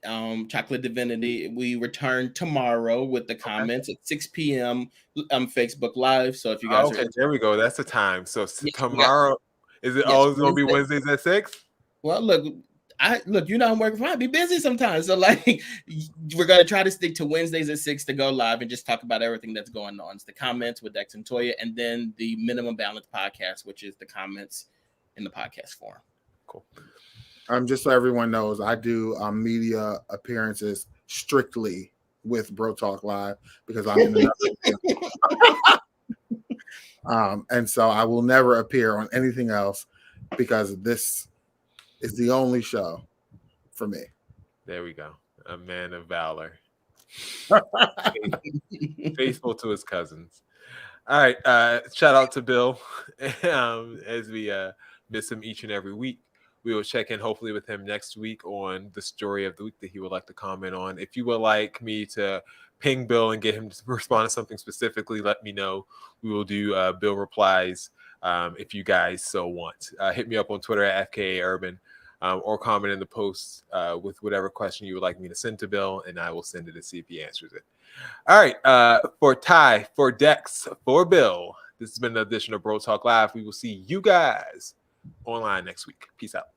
Chocolate Divinity, we return tomorrow with the comments at 6 p.m. Facebook Live. So if you guys there we go. That's the time. So tomorrow, is it always going to be Wednesdays at 6? Well, look, I'm working fine. I be busy sometimes. So like, we're going to try to stick to Wednesdays at 6 to go live and just talk about everything that's going on. It's the comments with Dex and Toya, and then the Minimum Balance podcast, which is the comments in the podcast form. Cool. Just so everyone knows, I do media appearances strictly with Bro Talk Live because I'm in and so I will never appear on anything else because this is the only show for me. There we go. A man of valor. Faithful to his cousins. All right. Shout out to Bill as we miss him each and every week. We will check in hopefully with him next week on the story of the week that he would like to comment on. If you would like me to ping Bill and get him to respond to something specifically, let me know. We will do Bill replies if you guys so want. Hit me up on Twitter at FKAUrban or comment in the post with whatever question you would like me to send to Bill, and I will send it and see if he answers it. All right. For Ty, for Dex, for Bill, this has been an edition of Bro Talk Live. We will see you guys online next week. Peace out.